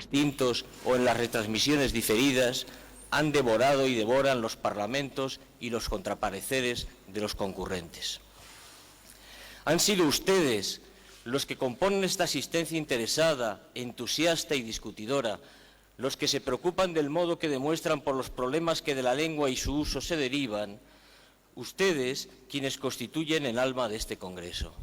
distintos o en las retransmisiones diferidas, han devorado y devoran los parlamentos y los contrapareceres de los concurrentes. Han sido ustedes los que componen esta asistencia interesada, entusiasta y discutidora, los que se preocupan del modo que demuestran por los problemas que de la lengua y su uso se derivan, ustedes quienes constituyen el alma de este Congreso.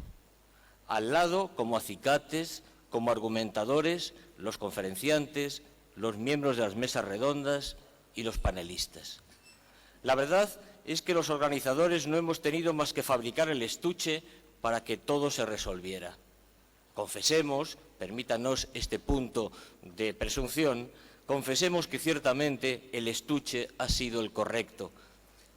Al lado, como acicates, como argumentadores, los conferenciantes, los miembros de las mesas redondas y los panelistas. La verdad es que los organizadores no hemos tenido más que fabricar el estuche para que todo se resolviera. Confesemos, permítanos este punto de presunción, confesemos que ciertamente el estuche ha sido el correcto,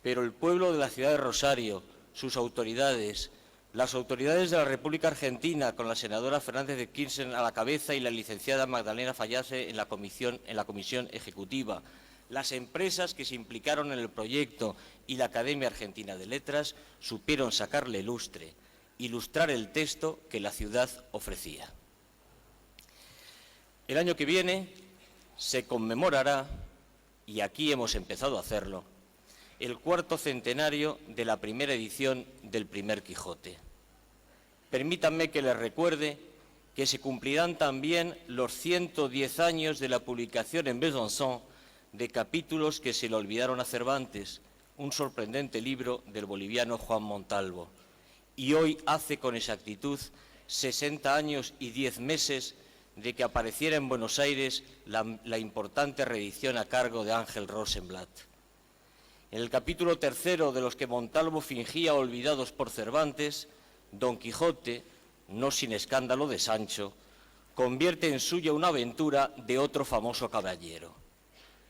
pero el pueblo de la ciudad de Rosario, sus autoridades, las autoridades de la República Argentina, con la senadora Fernández de Kirchner a la cabeza y la licenciada Magdalena Fallase en la comisión ejecutiva, las empresas que se implicaron en el proyecto y la Academia Argentina de Letras supieron sacarle lustre, ilustrar el texto que la ciudad ofrecía. El año que viene se conmemorará, y aquí hemos empezado a hacerlo, el 4º centenario de la primera edición del primer Quijote. Permítanme que les recuerde que se cumplirán también los 110 años de la publicación en Besançon de capítulos que se le olvidaron a Cervantes, un sorprendente libro del boliviano Juan Montalvo. Y hoy hace con exactitud 60 años y 10 meses de que apareciera en Buenos Aires la importante reedición a cargo de Ángel Rosenblatt. En el capítulo 3 de los que Montalvo fingía olvidados por Cervantes, Don Quijote, no sin escándalo de Sancho, convierte en suya una aventura de otro famoso caballero.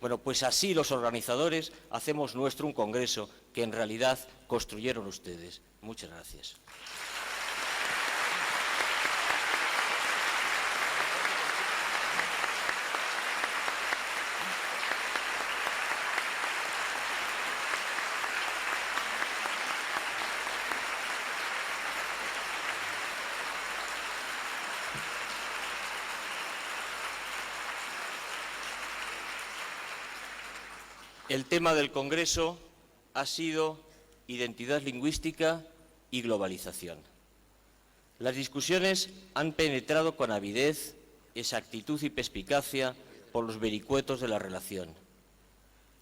Bueno, pues así los organizadores hacemos nuestro un congreso que en realidad construyeron ustedes. Muchas gracias. El tema del Congreso ha sido identidad lingüística y globalización. Las discusiones han penetrado con avidez, exactitud y perspicacia por los vericuetos de la relación.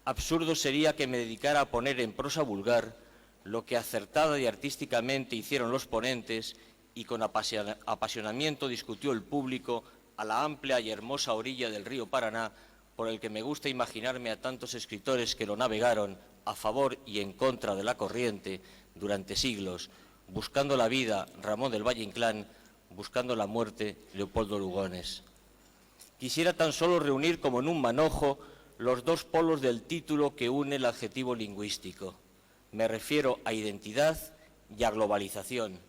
Absurdo sería que me dedicara a poner en prosa vulgar lo que acertada y artísticamente hicieron los ponentes y con apasionamiento discutió el público a la amplia y hermosa orilla del río Paraná, por el que me gusta imaginarme a tantos escritores que lo navegaron a favor y en contra de la corriente durante siglos, buscando la vida Ramón del Valle Inclán, buscando la muerte Leopoldo Lugones. Quisiera tan solo reunir como en un manojo los dos polos del título que une el adjetivo lingüístico. Me refiero a identidad y a globalización,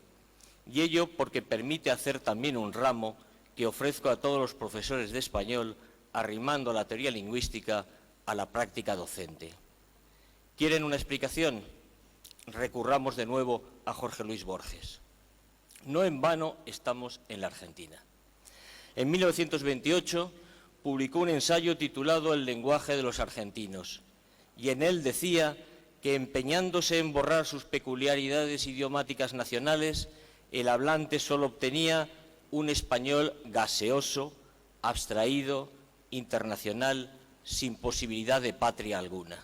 y ello porque permite hacer también un ramo que ofrezco a todos los profesores de español, arrimando la teoría lingüística a la práctica docente. ¿Quieren una explicación? Recurramos de nuevo a Jorge Luis Borges. No en vano estamos en la Argentina. En 1928 publicó un ensayo titulado El lenguaje de los argentinos, y en él decía que empeñándose en borrar sus peculiaridades idiomáticas nacionales, el hablante solo obtenía un español gaseoso, abstraído, internacional, sin posibilidad de patria alguna.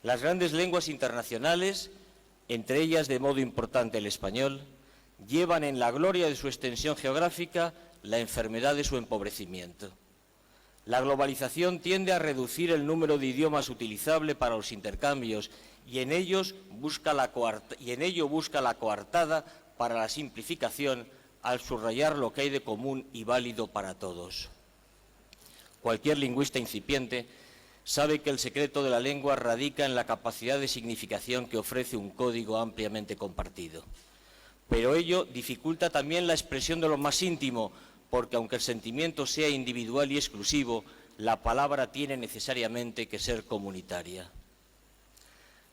Las grandes lenguas internacionales, entre ellas de modo importante el español, llevan en la gloria de su extensión geográfica la enfermedad de su empobrecimiento. La globalización tiende a reducir el número de idiomas utilizable para los intercambios y en ello busca la coartada para la simplificación al subrayar lo que hay de común y válido para todos. Cualquier lingüista incipiente sabe que el secreto de la lengua radica en la capacidad de significación que ofrece un código ampliamente compartido. Pero ello dificulta también la expresión de lo más íntimo, porque aunque el sentimiento sea individual y exclusivo, la palabra tiene necesariamente que ser comunitaria.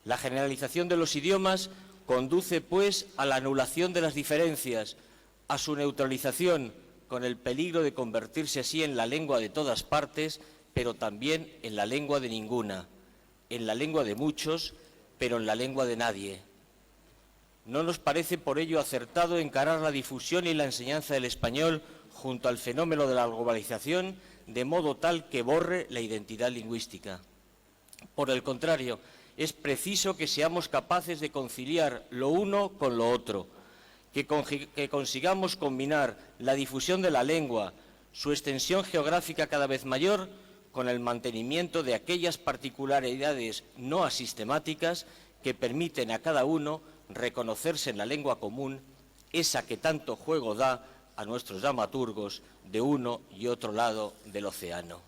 La generalización de los idiomas conduce, pues, a la anulación de las diferencias, a su neutralización, con el peligro de convertirse así en la lengua de todas partes, pero también en la lengua de ninguna, en la lengua de muchos, pero en la lengua de nadie. No nos parece por ello acertado encarar la difusión y la enseñanza del español junto al fenómeno de la globalización de modo tal que borre la identidad lingüística. Por el contrario, es preciso que seamos capaces de conciliar lo uno con lo otro, que consigamos combinar la difusión de la lengua, su extensión geográfica cada vez mayor, con el mantenimiento de aquellas particularidades no asistemáticas que permiten a cada uno reconocerse en la lengua común, esa que tanto juego da a nuestros dramaturgos de uno y otro lado del océano.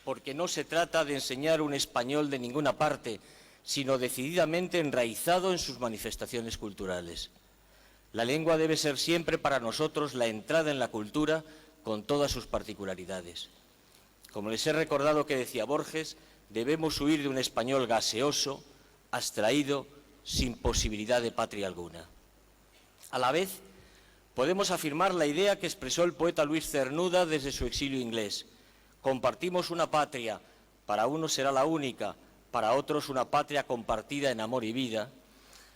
Porque no se trata de enseñar un español de ninguna parte, sino decididamente enraizado en sus manifestaciones culturales. La lengua debe ser siempre para nosotros la entrada en la cultura con todas sus particularidades. Como les he recordado que decía Borges, debemos huir de un español gaseoso, abstraído, sin posibilidad de patria alguna. A la vez, podemos afirmar la idea que expresó el poeta Luis Cernuda desde su exilio inglés. Compartimos una patria, para unos será la única, para otros una patria compartida en amor y vida.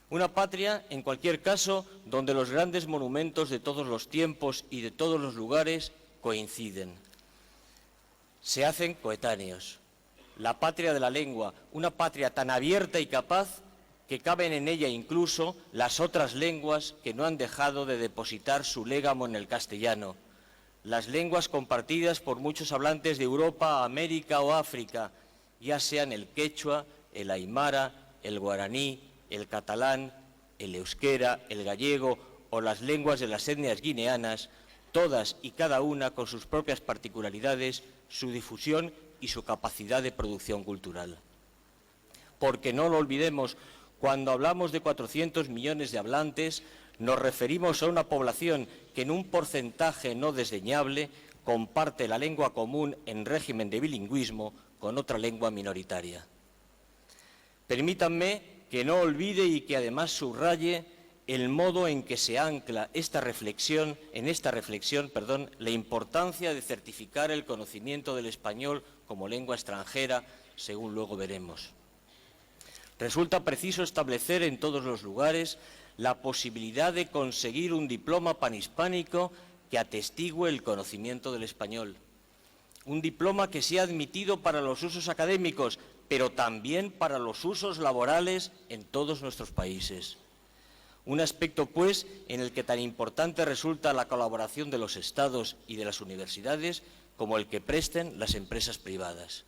Una patria, en cualquier caso, donde los grandes monumentos de todos los tiempos y de todos los lugares coinciden. Se hacen coetáneos. La patria de la lengua, una patria tan abierta y capaz que caben en ella incluso las otras lenguas que no han dejado de depositar su légamo en el castellano, las lenguas compartidas por muchos hablantes de Europa, América o África, ya sean el quechua, el aymara, el guaraní, el catalán, el euskera, el gallego o las lenguas de las etnias guineanas, todas y cada una con sus propias particularidades, su difusión y su capacidad de producción cultural. Porque no lo olvidemos, cuando hablamos de 400 millones de hablantes, nos referimos a una población que en un porcentaje no desdeñable comparte la lengua común en régimen de bilingüismo con otra lengua minoritaria. Permítanme que no olvide y que además subraye el modo en que se ancla en esta reflexión, la importancia de certificar el conocimiento del español como lengua extranjera, según luego veremos. Resulta preciso establecer en todos los lugares la posibilidad de conseguir un diploma panhispánico que atestigue el conocimiento del español. Un diploma que sea admitido para los usos académicos, pero también para los usos laborales en todos nuestros países. Un aspecto, pues, en el que tan importante resulta la colaboración de los Estados y de las universidades como el que presten las empresas privadas.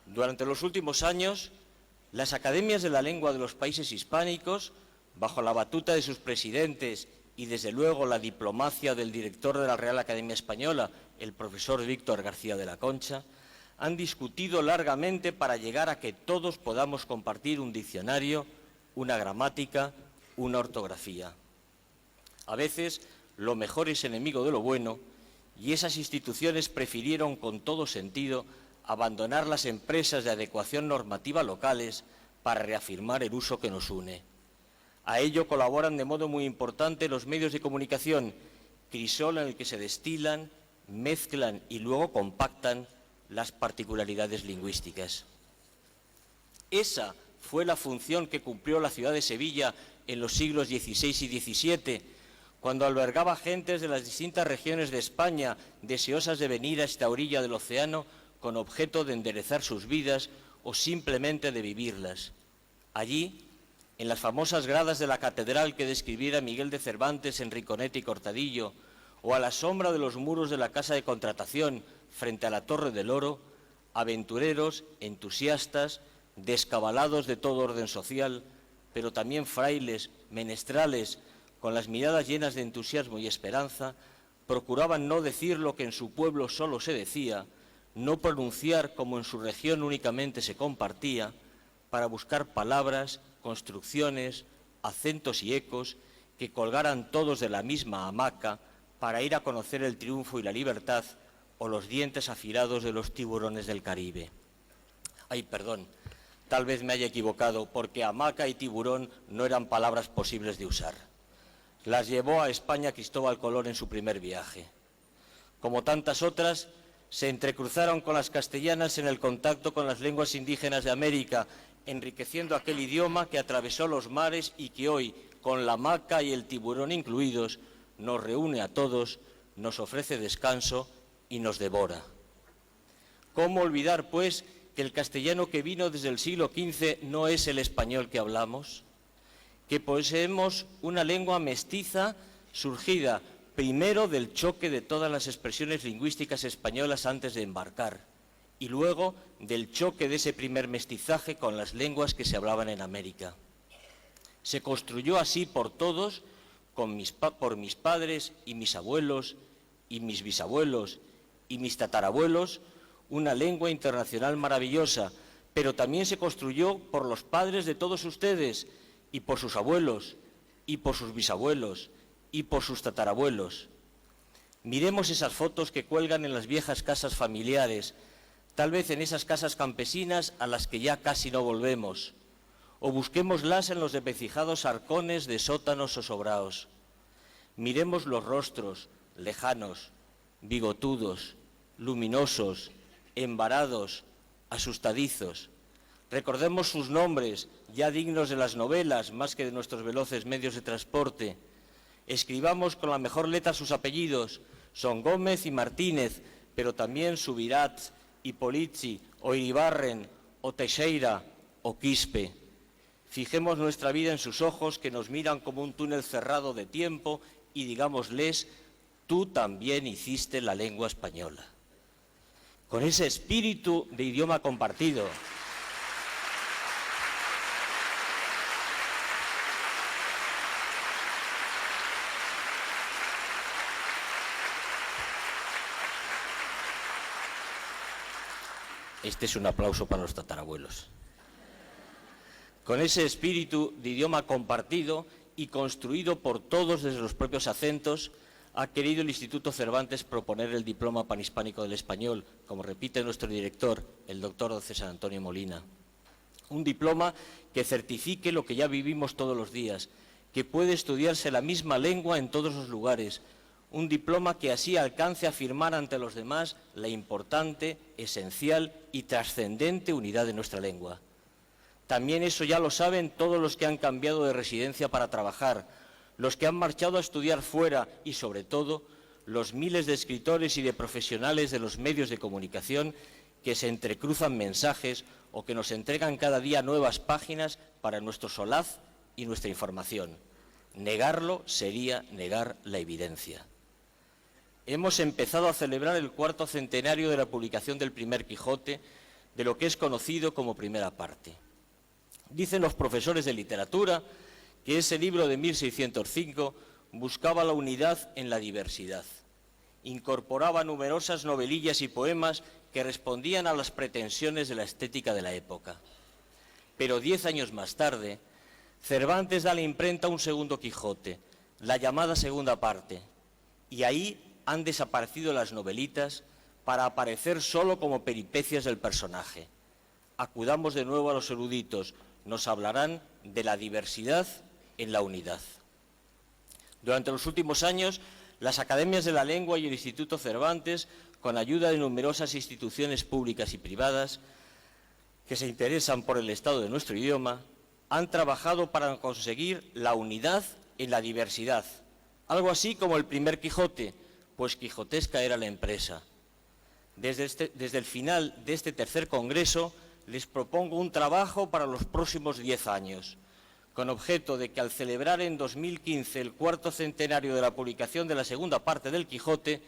Durante los últimos años, las academias de la lengua de los países hispánicos, bajo la batuta de sus presidentes y, desde luego, la diplomacia del director de la Real Academia Española, el profesor Víctor García de la Concha, han discutido largamente para llegar a que todos podamos compartir un diccionario, una gramática, una ortografía. A veces, lo mejor es enemigo de lo bueno, y esas instituciones prefirieron con todo sentido abandonar las empresas de adecuación normativa locales para reafirmar el uso que nos une. A ello colaboran de modo muy importante los medios de comunicación, crisol en el que se destilan, mezclan y luego compactan las particularidades lingüísticas. Esa fue la función que cumplió la ciudad de Sevilla en los siglos XVI y XVII, cuando albergaba gentes de las distintas regiones de España deseosas de venir a esta orilla del océano con objeto de enderezar sus vidas o simplemente de vivirlas. Allí, en las famosas gradas de la catedral que describiera Miguel de Cervantes en Rinconete y Cortadillo, o a la sombra de los muros de la Casa de Contratación frente a la Torre del Oro, aventureros, entusiastas, descabalados de todo orden social, pero también frailes, menestrales, con las miradas llenas de entusiasmo y esperanza, procuraban no decir lo que en su pueblo solo se decía, no pronunciar como en su región únicamente se compartía, para buscar palabras, construcciones, acentos y ecos que colgaran todos de la misma hamaca para ir a conocer el triunfo y la libertad o los dientes afilados de los tiburones del Caribe. Ay, perdón, tal vez me haya equivocado, porque hamaca y tiburón no eran palabras posibles de usar. las llevó a España Cristóbal Colón en su primer viaje. Como tantas otras, se entrecruzaron con las castellanas en el contacto con las lenguas indígenas de América, enriqueciendo aquel idioma que atravesó los mares y que hoy, con la hamaca y el tiburón incluidos, nos reúne a todos, nos ofrece descanso y nos devora. ¿Cómo olvidar, pues, que el castellano que vino desde el siglo XV no es el español que hablamos? Que poseemos una lengua mestiza surgida primero del choque de todas las expresiones lingüísticas españolas antes de embarcar y luego del choque de ese primer mestizaje con las lenguas que se hablaban en América. Se construyó así por todos, por mis padres y mis abuelos y mis bisabuelos y mis tatarabuelos, una lengua internacional maravillosa, pero también se construyó por los padres de todos ustedes y por sus abuelos y por sus bisabuelos y por sus tatarabuelos. Miremos esas fotos que cuelgan en las viejas casas familiares, tal vez en esas casas campesinas a las que ya casi no volvemos, o busquémoslas en los desvencijados arcones de sótanos o sobraos. Miremos los rostros lejanos, bigotudos, luminosos, embarados, asustadizos. Recordemos sus nombres, ya dignos de las novelas más que de nuestros veloces medios de transporte. Escribamos con la mejor letra sus apellidos, son Gómez y Martínez, pero también Subirats, Hipólizzi, o Iribarren, o Teixeira, o Quispe. Fijemos nuestra vida en sus ojos que nos miran como un túnel cerrado de tiempo y digámosles, tú también hiciste la lengua española. Con ese espíritu de idioma compartido, este es un aplauso para los tatarabuelos. Con ese espíritu de idioma compartido y construido por todos desde los propios acentos, ha querido el Instituto Cervantes proponer el Diploma Panhispánico del Español, como repite nuestro director, el doctor César Antonio Molina. Un diploma que certifique lo que ya vivimos todos los días, que puede estudiarse la misma lengua en todos los lugares. Un diploma que así alcance a afirmar ante los demás la importante, esencial y trascendente unidad de nuestra lengua. También eso ya lo saben todos los que han cambiado de residencia para trabajar, los que han marchado a estudiar fuera y, sobre todo, los miles de escritores y de profesionales de los medios de comunicación que se entrecruzan mensajes o que nos entregan cada día nuevas páginas para nuestro solaz y nuestra información. Negarlo sería negar la evidencia. Hemos empezado a celebrar el 4º centenario de la publicación del primer Quijote, de lo que es conocido como primera parte. Dicen los profesores de literatura que ese libro de 1605 buscaba la unidad en la diversidad. Incorporaba numerosas novelillas y poemas que respondían a las pretensiones de la estética de la época. Pero 10 años más tarde, Cervantes da a la imprenta un segundo Quijote, la llamada segunda parte, y ahí han desaparecido las novelitas para aparecer solo como peripecias del personaje. Acudamos de nuevo a los eruditos, nos hablarán de la diversidad en la unidad. Durante los últimos años, las academias de la lengua y el Instituto Cervantes, con ayuda de numerosas instituciones públicas y privadas que se interesan por el estado de nuestro idioma, han trabajado para conseguir la unidad en la diversidad, algo así como el primer Quijote, pues quijotesca era la empresa. Desde el final de este tercer congreso les propongo un trabajo para los próximos 10 años, con objeto de que al celebrar en 2015 el 4º centenario de la publicación de la segunda parte del Quijote,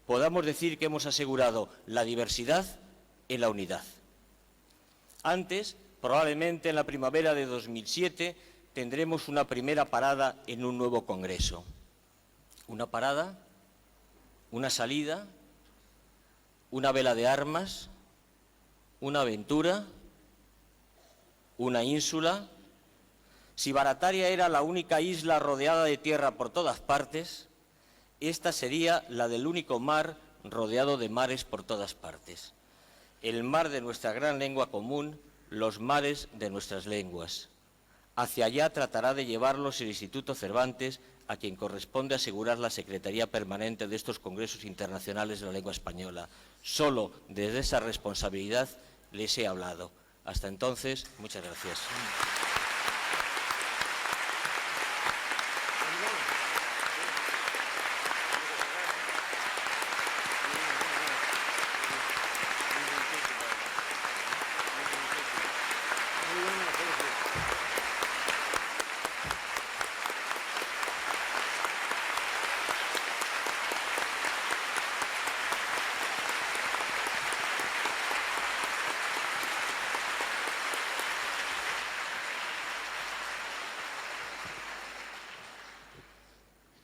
podamos decir que hemos asegurado la diversidad en la unidad. Antes, probablemente en la primavera de 2007, tendremos una primera parada en un nuevo congreso. Una parada, una salida, una vela de armas, una aventura, una ínsula. Si Barataria era la única isla rodeada de tierra por todas partes, esta sería la del único mar rodeado de mares por todas partes. El mar de nuestra gran lengua común, los mares de nuestras lenguas. Hacia allá tratará de llevarlos el Instituto Cervantes a quien corresponde asegurar la Secretaría Permanente de estos Congresos Internacionales de la Lengua Española. Solo desde esa responsabilidad les he hablado. Hasta entonces, muchas gracias.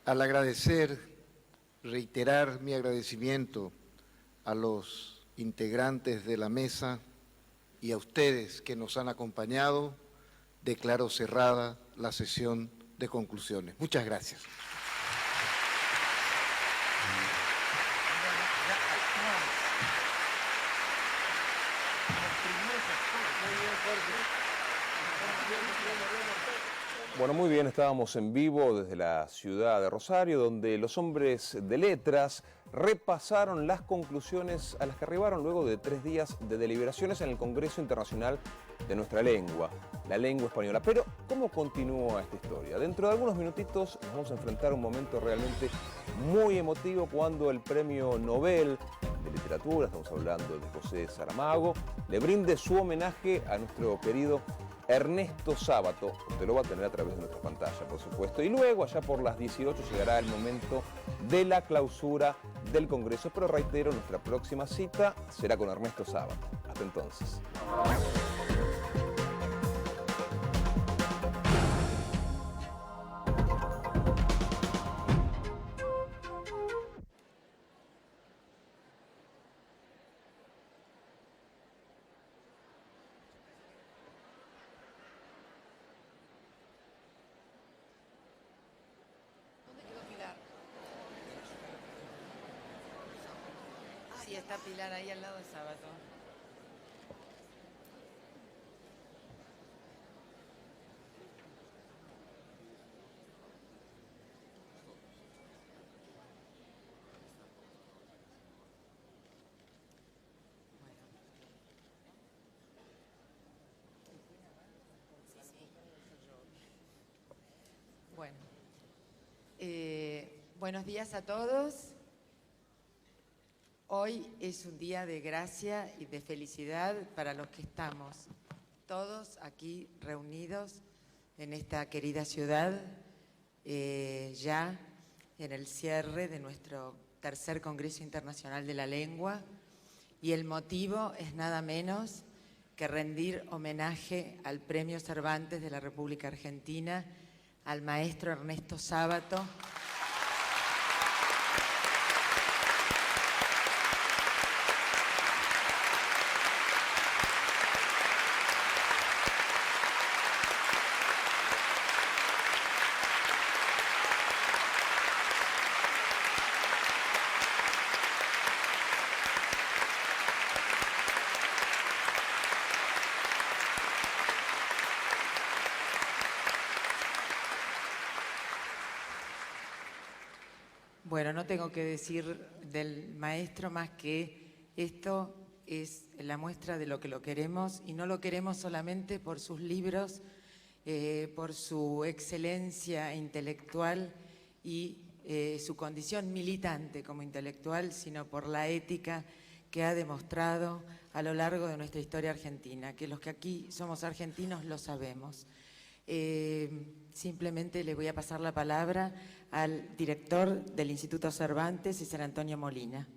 Al agradecer, reiterar mi agradecimiento a los integrantes de la mesa y a ustedes que nos han acompañado, declaro cerrada la sesión de conclusiones. Muchas gracias. Bueno, muy bien, estábamos en vivo desde la ciudad de Rosario, donde los hombres de letras repasaron las conclusiones a las que arribaron luego de 3 días de deliberaciones en el Congreso Internacional de nuestra lengua, la lengua española. Pero, ¿cómo continúa esta historia? Dentro de algunos minutitos nos vamos a enfrentar a un momento realmente muy emotivo cuando el Premio Nobel de Literatura, estamos hablando de José Saramago, le brinde su homenaje a nuestro querido Ernesto Sábato. Usted lo va a tener a través de nuestra pantalla, por supuesto. Y luego, allá por las 18, llegará el momento de la clausura del Congreso. Pero reitero, nuestra próxima cita será con Ernesto Sábato. Hasta entonces. Sí, está Pilar ahí al lado de Sábato. Bueno, buenos días a todos. Hoy es un día de gracia y de felicidad para los que estamos todos aquí reunidos en esta querida ciudad, ya en el cierre de nuestro tercer Congreso Internacional de la Lengua. Y el motivo es nada menos que rendir homenaje al Premio Cervantes de la República Argentina, al maestro Ernesto Sábato, Bueno, no tengo que decir del maestro más que esto es la muestra de lo que lo queremos, y no lo queremos solamente por sus libros, por su excelencia intelectual y su condición militante como intelectual, sino por la ética que ha demostrado a lo largo de nuestra historia argentina, que los que aquí somos argentinos lo sabemos. Simplemente le voy a pasar la palabra al director del Instituto Cervantes, César Antonio Molina.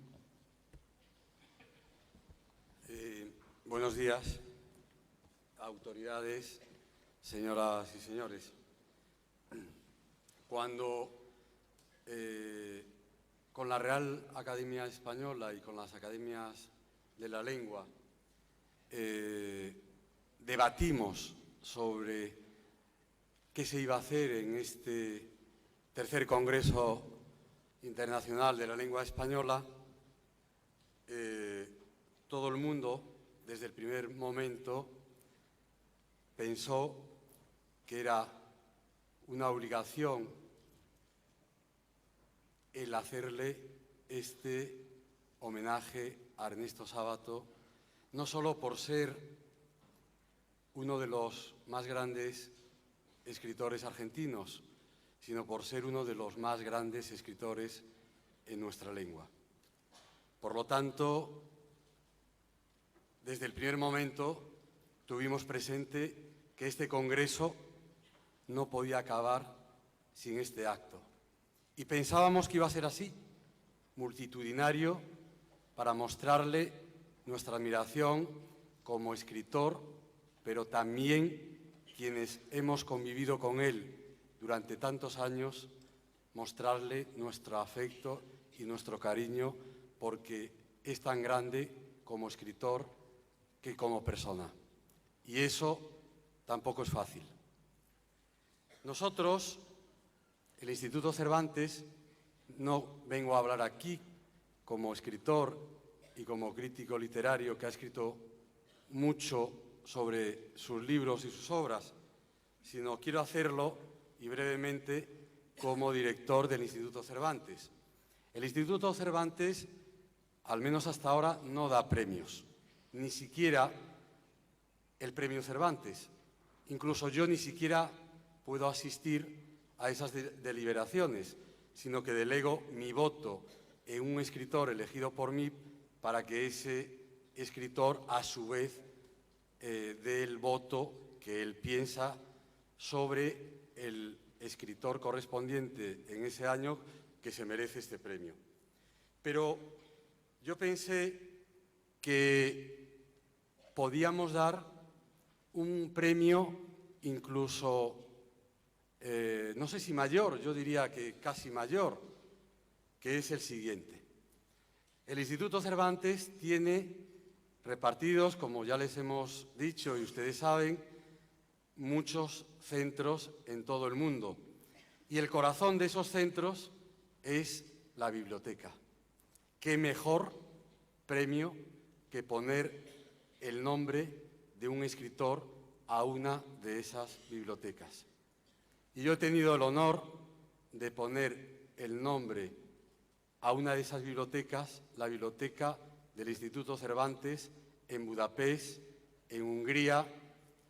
Buenos días, autoridades, señoras y señores. Cuando con la Real Academia Española y con las academias de la lengua debatimos sobre qué se iba a hacer en este tercer Congreso Internacional de la Lengua Española, todo el mundo, desde el primer momento, pensó que era una obligación el hacerle este homenaje a Ernesto Sábato, no solo por ser uno de los más grandes escritores argentinos, sino por ser uno de los más grandes escritores en nuestra lengua. Por lo tanto, desde el primer momento tuvimos presente que este congreso no podía acabar sin este acto. Y pensábamos que iba a ser así, multitudinario, para mostrarle nuestra admiración como escritor, pero también quienes hemos convivido con él durante tantos años, mostrarle nuestro afecto y nuestro cariño, porque es tan grande como escritor que como persona. Y eso tampoco es fácil. Nosotros, el Instituto Cervantes, no vengo a hablar aquí como escritor y como crítico literario que ha escrito mucho sobre sus libros y sus obras, sino quiero hacerlo, y brevemente, como director del Instituto Cervantes. El Instituto Cervantes, al menos hasta ahora, no da premios, ni siquiera el Premio Cervantes. Incluso yo ni siquiera puedo asistir a esas deliberaciones, sino que delego mi voto en un escritor elegido por mí para que ese escritor, a su vez, dé el voto que él piensa sobre el escritor correspondiente en ese año que se merece este premio. Pero yo pensé que podíamos dar un premio incluso, no sé si mayor, yo diría que casi mayor, que es el siguiente. El Instituto Cervantes tiene repartidos, como ya les hemos dicho y ustedes saben, muchos centros en todo el mundo. Y el corazón de esos centros es la biblioteca. ¿Qué mejor premio que poner el nombre de un escritor a una de esas bibliotecas? Y yo he tenido el honor de poner el nombre a una de esas bibliotecas, la biblioteca del Instituto Cervantes en Budapest, en Hungría,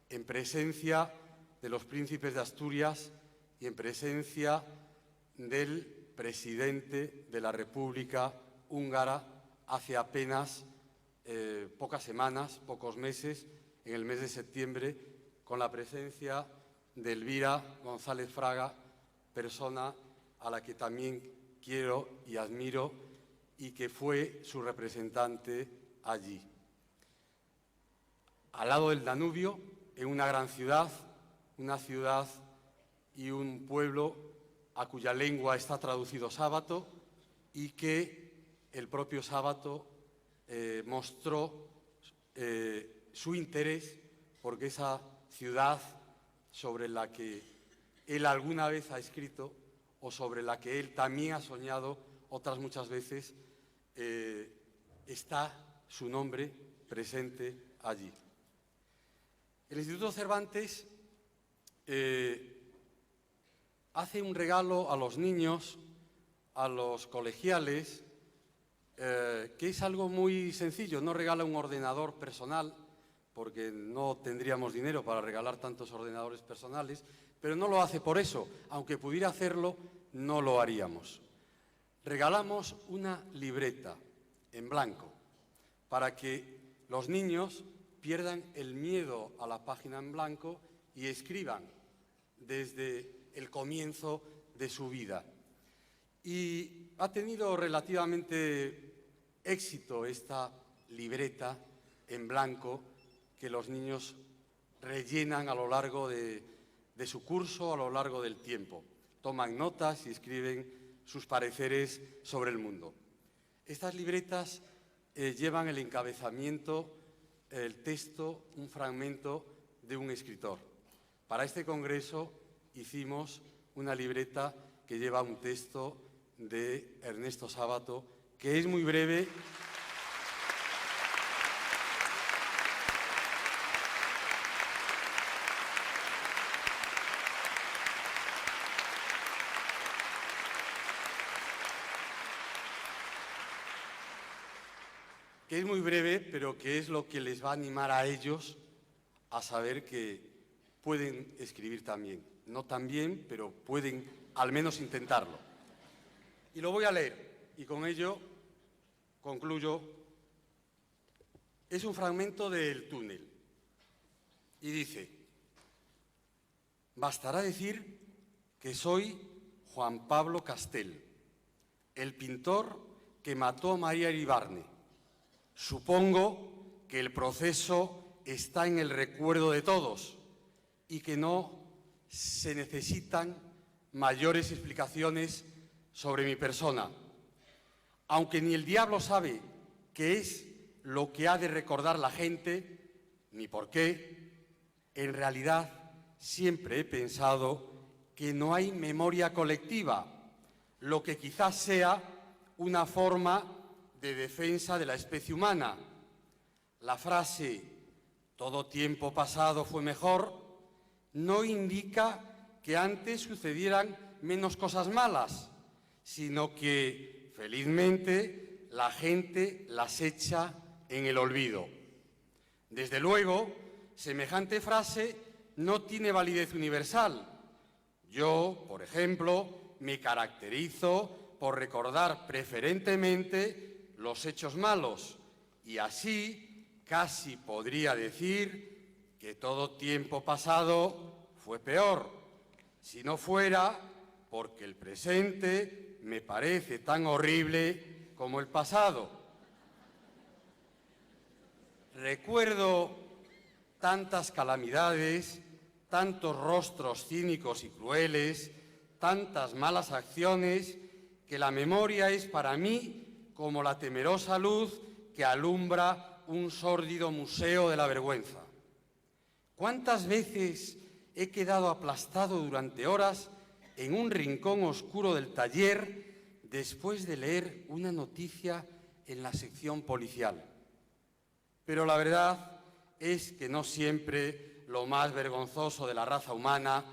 en presencia de los príncipes de Asturias y en presencia del presidente de la República Húngara hace apenas pocas semanas, pocos meses, en el mes de septiembre, con la presencia de Elvira González Fraga, persona a la que también quiero y admiro y que fue su representante allí. Al lado del Danubio, en una gran ciudad, una ciudad y un pueblo a cuya lengua está traducido Sábato y que el propio Sábato mostró su interés porque esa ciudad sobre la que él alguna vez ha escrito o sobre la que él también ha soñado otras muchas veces, está su nombre presente allí. El Instituto Cervantes hace un regalo a los niños, a los colegiales, que es algo muy sencillo. No regala un ordenador personal, porque no tendríamos dinero para regalar tantos ordenadores personales, pero no lo hace por eso. Aunque pudiera hacerlo, no lo haríamos. Regalamos una libreta en blanco para que los niños pierdan el miedo a la página en blanco y escriban desde el comienzo de su vida. Y ha tenido relativamente éxito esta libreta en blanco que los niños rellenan a lo largo de su curso, a lo largo del tiempo. Toman notas y escriben sus pareceres sobre el mundo. Estas libretas llevan el encabezamiento, el texto, un fragmento de un escritor. Para este congreso hicimos una libreta que lleva un texto de Ernesto Sábato, que es muy breve. que es muy breve, pero que es lo que les va a animar a ellos a saber que pueden escribir también. No tan bien, pero pueden al menos intentarlo. Y lo voy a leer, y con ello concluyo. Es un fragmento del Túnel, y dice: bastará decir que soy Juan Pablo Castel, el pintor que mató a María Iribarne. Supongo que el proceso está en el recuerdo de todos y que no se necesitan mayores explicaciones sobre mi persona. Aunque ni el diablo sabe qué es lo que ha de recordar la gente, ni por qué, en realidad siempre he pensado que no hay memoria colectiva, lo que quizás sea una forma de defensa de la especie humana. La frase «todo tiempo pasado fue mejor» no indica que antes sucedieran menos cosas malas, sino que, felizmente, la gente las echa en el olvido. Desde luego, semejante frase no tiene validez universal. Yo, por ejemplo, me caracterizo por recordar preferentemente los hechos malos y así casi podría decir que todo tiempo pasado fue peor, si no fuera porque el presente me parece tan horrible como el pasado. Recuerdo tantas calamidades, tantos rostros cínicos y crueles, tantas malas acciones, que la memoria es para mí como la temerosa luz que alumbra un sórdido museo de la vergüenza. ¿Cuántas veces he quedado aplastado durante horas en un rincón oscuro del taller después de leer una noticia en la sección policial? Pero la verdad es que no siempre lo más vergonzoso de la raza humana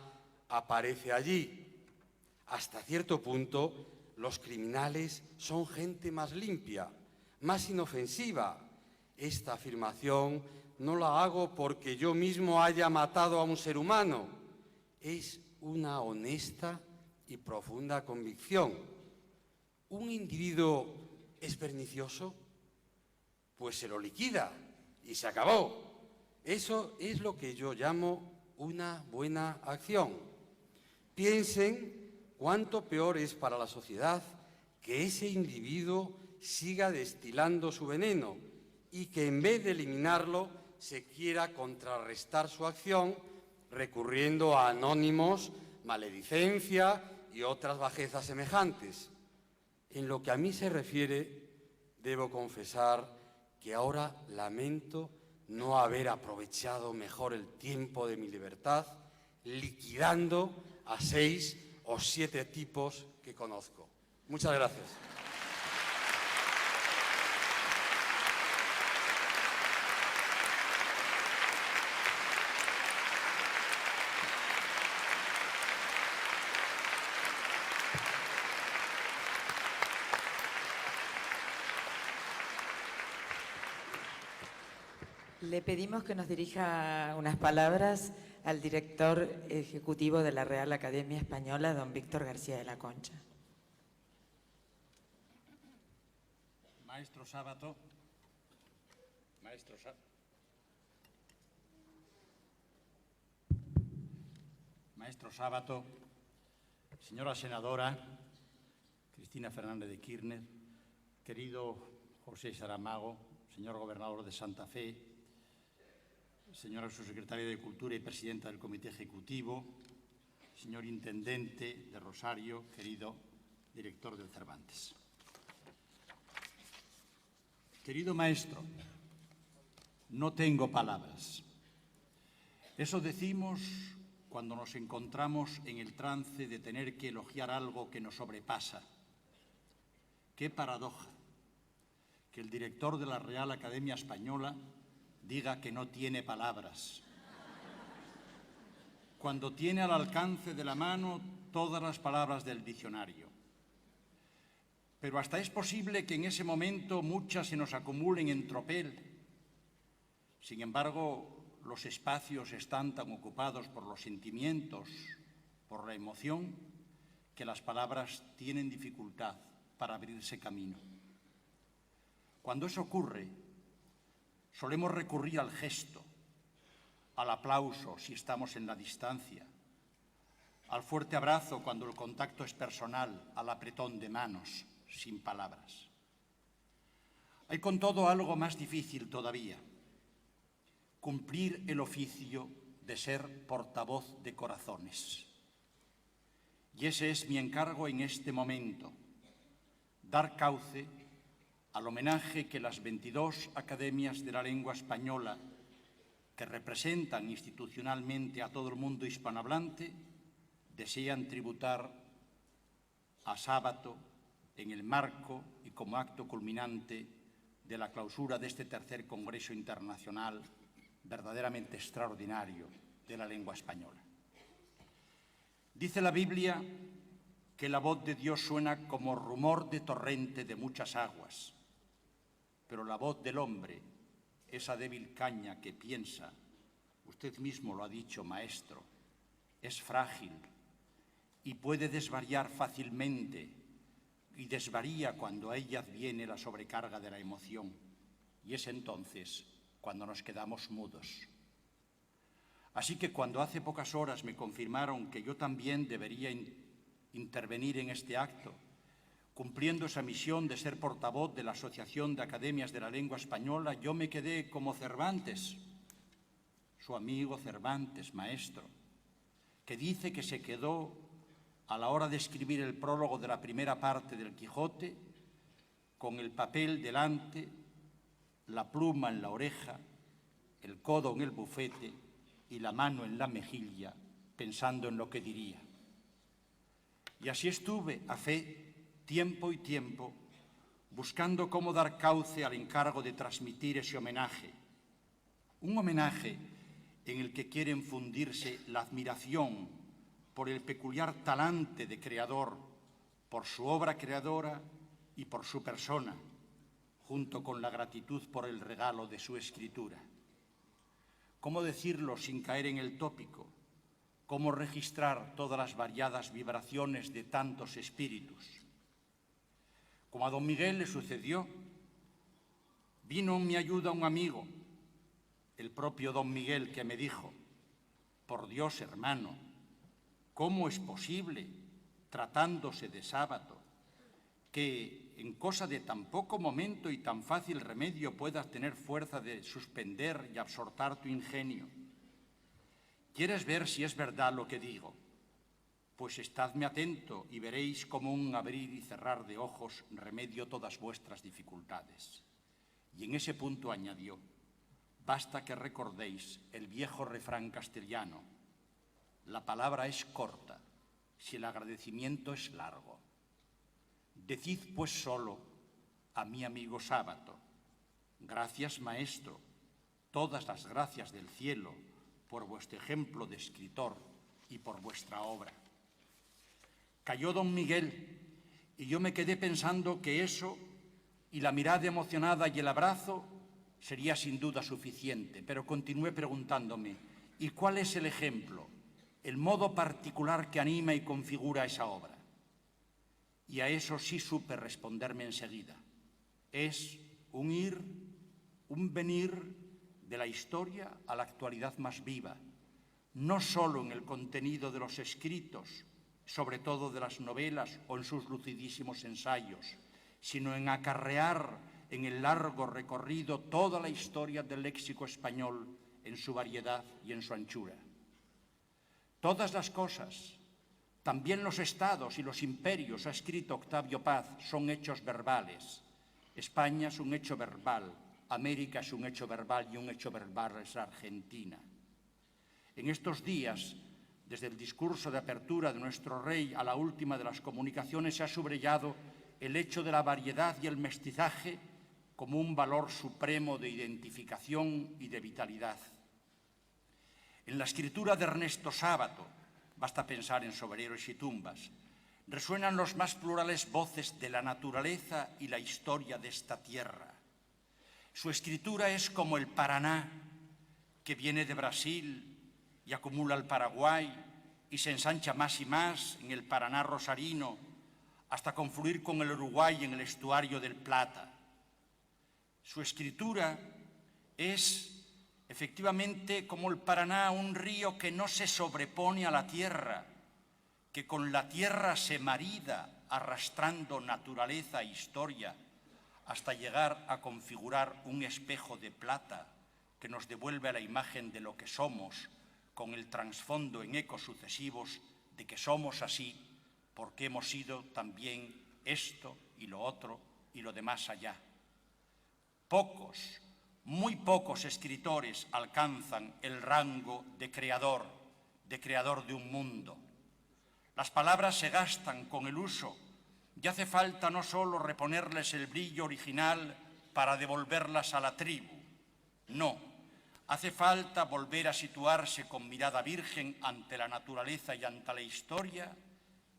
aparece allí. Hasta cierto punto, los criminales son gente más limpia, más inofensiva. Esta afirmación no la hago porque yo mismo haya matado a un ser humano. Es una honesta y profunda convicción. ¿Un individuo es pernicioso? Pues se lo liquida y se acabó. Eso es lo que yo llamo una buena acción. Piensen cuánto peor es para la sociedad que ese individuo siga destilando su veneno y que en vez de eliminarlo se quiera contrarrestar su acción recurriendo a anónimos, maledicencia y otras bajezas semejantes. En lo que a mí se refiere, debo confesar que ahora lamento no haber aprovechado mejor el tiempo de mi libertad liquidando a 6 o 7 tipos que conozco. Muchas gracias. Le pedimos que nos dirija unas palabras al director ejecutivo de la Real Academia Española, don Víctor García de la Concha. Maestro Sábato, señora senadora Cristina Fernández de Kirchner, querido José Saramago, señor gobernador de Santa Fe, señora subsecretaria de Cultura y presidenta del Comité Ejecutivo, señor intendente de Rosario, querido director del Cervantes. Querido maestro, no tengo palabras. Eso decimos cuando nos encontramos en el trance de tener que elogiar algo que nos sobrepasa. ¡Qué paradoja! Que el director de la Real Academia Española diga que no tiene palabras, cuando tiene al alcance de la mano todas las palabras del diccionario. pero hasta es posible que en ese momento muchas se nos acumulen en tropel. Sin embargo, los espacios están tan ocupados por los sentimientos, por la emoción, que las palabras tienen dificultad para abrirse camino. Cuando eso ocurre, solemos recurrir al gesto, al aplauso si estamos en la distancia, al fuerte abrazo cuando el contacto es personal, al apretón de manos, sin palabras. Hay con todo algo más difícil todavía: cumplir el oficio de ser portavoz de corazones. Y ese es mi encargo en este momento: dar cauce al homenaje que las 22 academias de la lengua española, que representan institucionalmente a todo el mundo hispanohablante, desean tributar a Sábato en el marco y como acto culminante de la clausura de este tercer Congreso Internacional verdaderamente extraordinario de la lengua española. Dice la Biblia que la voz de Dios suena como rumor de torrente de muchas aguas, pero la voz del hombre, esa débil caña que piensa, usted mismo lo ha dicho, maestro, es frágil y puede desvariar fácilmente, y desvaría cuando a ella viene la sobrecarga de la emoción, y es entonces cuando nos quedamos mudos. Así que cuando hace pocas horas me confirmaron que yo también debería intervenir en este acto, cumpliendo esa misión de ser portavoz de la Asociación de Academias de la Lengua Española, yo me quedé como Cervantes, su amigo Cervantes, maestro, que dice que se quedó a la hora de escribir el prólogo de la primera parte del Quijote con el papel delante, la pluma en la oreja, el codo en el bufete y la mano en la mejilla, pensando en lo que diría. Y así estuve, a fe, tiempo y tiempo, buscando cómo dar cauce al encargo de transmitir ese homenaje. Un homenaje en el que quiere fundirse la admiración por el peculiar talante de creador, por su obra creadora y por su persona, junto con la gratitud por el regalo de su escritura. ¿Cómo decirlo sin caer en el tópico? ¿Cómo registrar todas las variadas vibraciones de tantos espíritus? Como a don Miguel le sucedió, vino en mi ayuda un amigo, el propio don Miguel, que me dijo: por Dios, hermano, ¿cómo es posible, tratándose de sábado, que en cosa de tan poco momento y tan fácil remedio puedas tener fuerza de suspender y absortar tu ingenio? ¿Quieres ver si es verdad lo que digo? Pues estadme atento y veréis como un abrir y cerrar de ojos remedio todas vuestras dificultades. Y en ese punto añadió: basta que recordéis el viejo refrán castellano: la palabra es corta si el agradecimiento es largo. Decid pues solo a mi amigo Sábato: gracias, maestro, todas las gracias del cielo por vuestro ejemplo de escritor y por vuestra obra. Cayó don Miguel y yo me quedé pensando que eso y la mirada emocionada y el abrazo sería sin duda suficiente, pero continué preguntándome: ¿y cuál es el ejemplo, el modo particular que anima y configura esa obra? Y a eso sí supe responderme enseguida: es un ir, un venir de la historia a la actualidad más viva, no solo en el contenido de los escritos, sobre todo de las novelas o en sus lucidísimos ensayos, sino en acarrear en el largo recorrido toda la historia del léxico español en su variedad y en su anchura. Todas las cosas, también los estados y los imperios, ha escrito Octavio Paz, son hechos verbales. España es un hecho verbal, América es un hecho verbal y un hecho verbal es Argentina. En estos días, desde el discurso de apertura de nuestro rey a la última de las comunicaciones, se ha subrayado el hecho de la variedad y el mestizaje como un valor supremo de identificación y de vitalidad. En la escritura de Ernesto Sábato, basta pensar en Sobereros y tumbas, resuenan los más plurales voces de la naturaleza y la historia de esta tierra. Su escritura es como el Paraná, que viene de Brasil y acumula el Paraguay y se ensancha más y más en el Paraná rosarino hasta confluir con el Uruguay en el estuario del Plata. Su escritura es efectivamente como el Paraná, un río que no se sobrepone a la tierra, que con la tierra se marida arrastrando naturaleza e historia hasta llegar a configurar un espejo de plata que nos devuelve a la imagen de lo que somos, con el trasfondo en ecos sucesivos de que somos así porque hemos sido también esto y lo otro y lo demás allá. Pocos, muy pocos escritores alcanzan el rango de creador de un mundo. Las palabras se gastan con el uso y hace falta no solo reponerles el brillo original para devolverlas a la tribu, no, hace falta volver a situarse con mirada virgen ante la naturaleza y ante la historia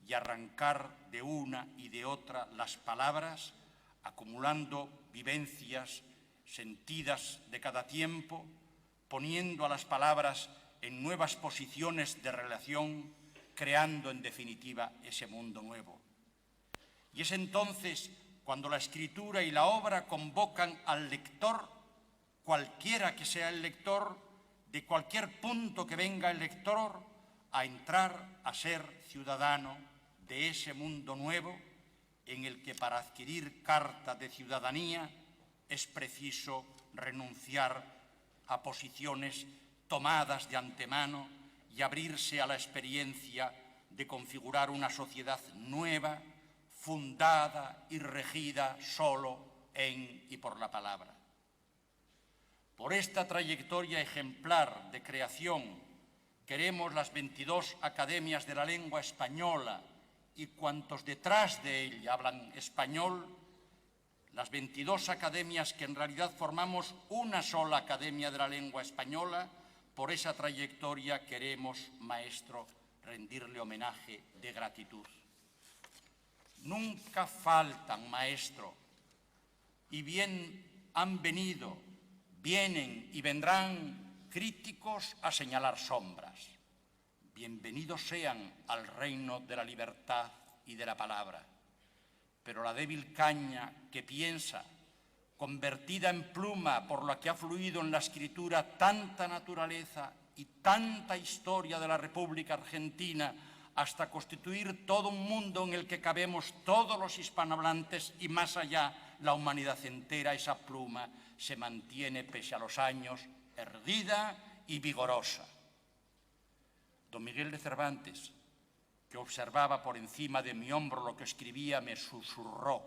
y arrancar de una y de otra las palabras, acumulando vivencias sentidas de cada tiempo, poniendo a las palabras en nuevas posiciones de relación, creando en definitiva ese mundo nuevo. Y es entonces cuando la escritura y la obra convocan al lector, cualquiera que sea el lector, de cualquier punto que venga el lector, a entrar a ser ciudadano de ese mundo nuevo en el que para adquirir carta de ciudadanía es preciso renunciar a posiciones tomadas de antemano y abrirse a la experiencia de configurar una sociedad nueva, fundada y regida solo en y por la palabra. Por esta trayectoria ejemplar de creación, queremos las 22 academias de la lengua española y cuantos detrás de ella hablan español, las 22 academias que en realidad formamos una sola academia de la lengua española, por esa trayectoria queremos, maestro, rendirle homenaje de gratitud. Nunca faltan, maestro, y bien han venido, vienen y vendrán críticos a señalar sombras. Bienvenidos sean al reino de la libertad y de la palabra. Pero la débil caña que piensa, convertida en pluma por la que ha fluido en la escritura tanta naturaleza y tanta historia de la República Argentina, hasta constituir todo un mundo en el que cabemos todos los hispanohablantes y más allá la humanidad entera, esa pluma se mantiene pese a los años erguida y vigorosa. Don Miguel de Cervantes, que observaba por encima de mi hombro lo que escribía, me susurró: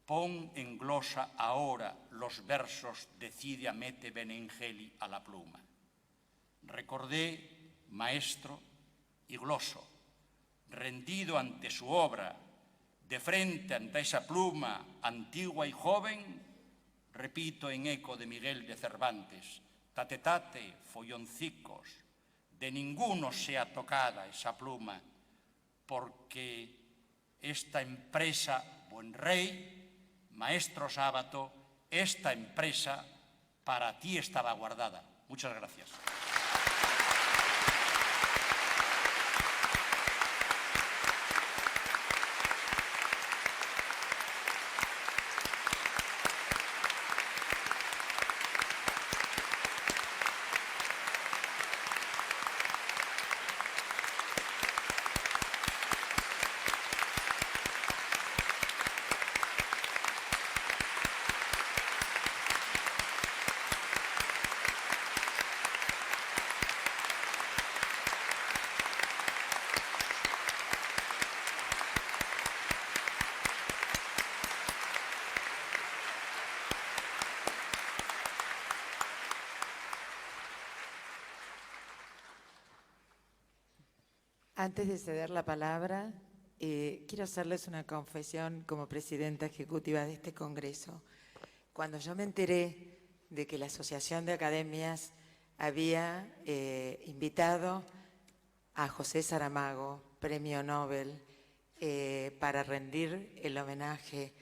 pon en glosa ahora los versos de Cide Hamete Benengeli a la pluma. Recordé, maestro y gloso, rendido ante su obra, de frente ante esa pluma antigua y joven, repito en eco de Miguel de Cervantes: tate tate, folloncicos, de ninguno sea tocada esa pluma, porque esta empresa, buen rey, maestro Sábato, esta empresa para ti estaba guardada. Muchas gracias. Antes de ceder la palabra, quiero hacerles una confesión como presidenta ejecutiva de este Congreso. Cuando yo me enteré de que la Asociación de Academias había invitado a José Saramago, Premio Nobel, para rendir el homenaje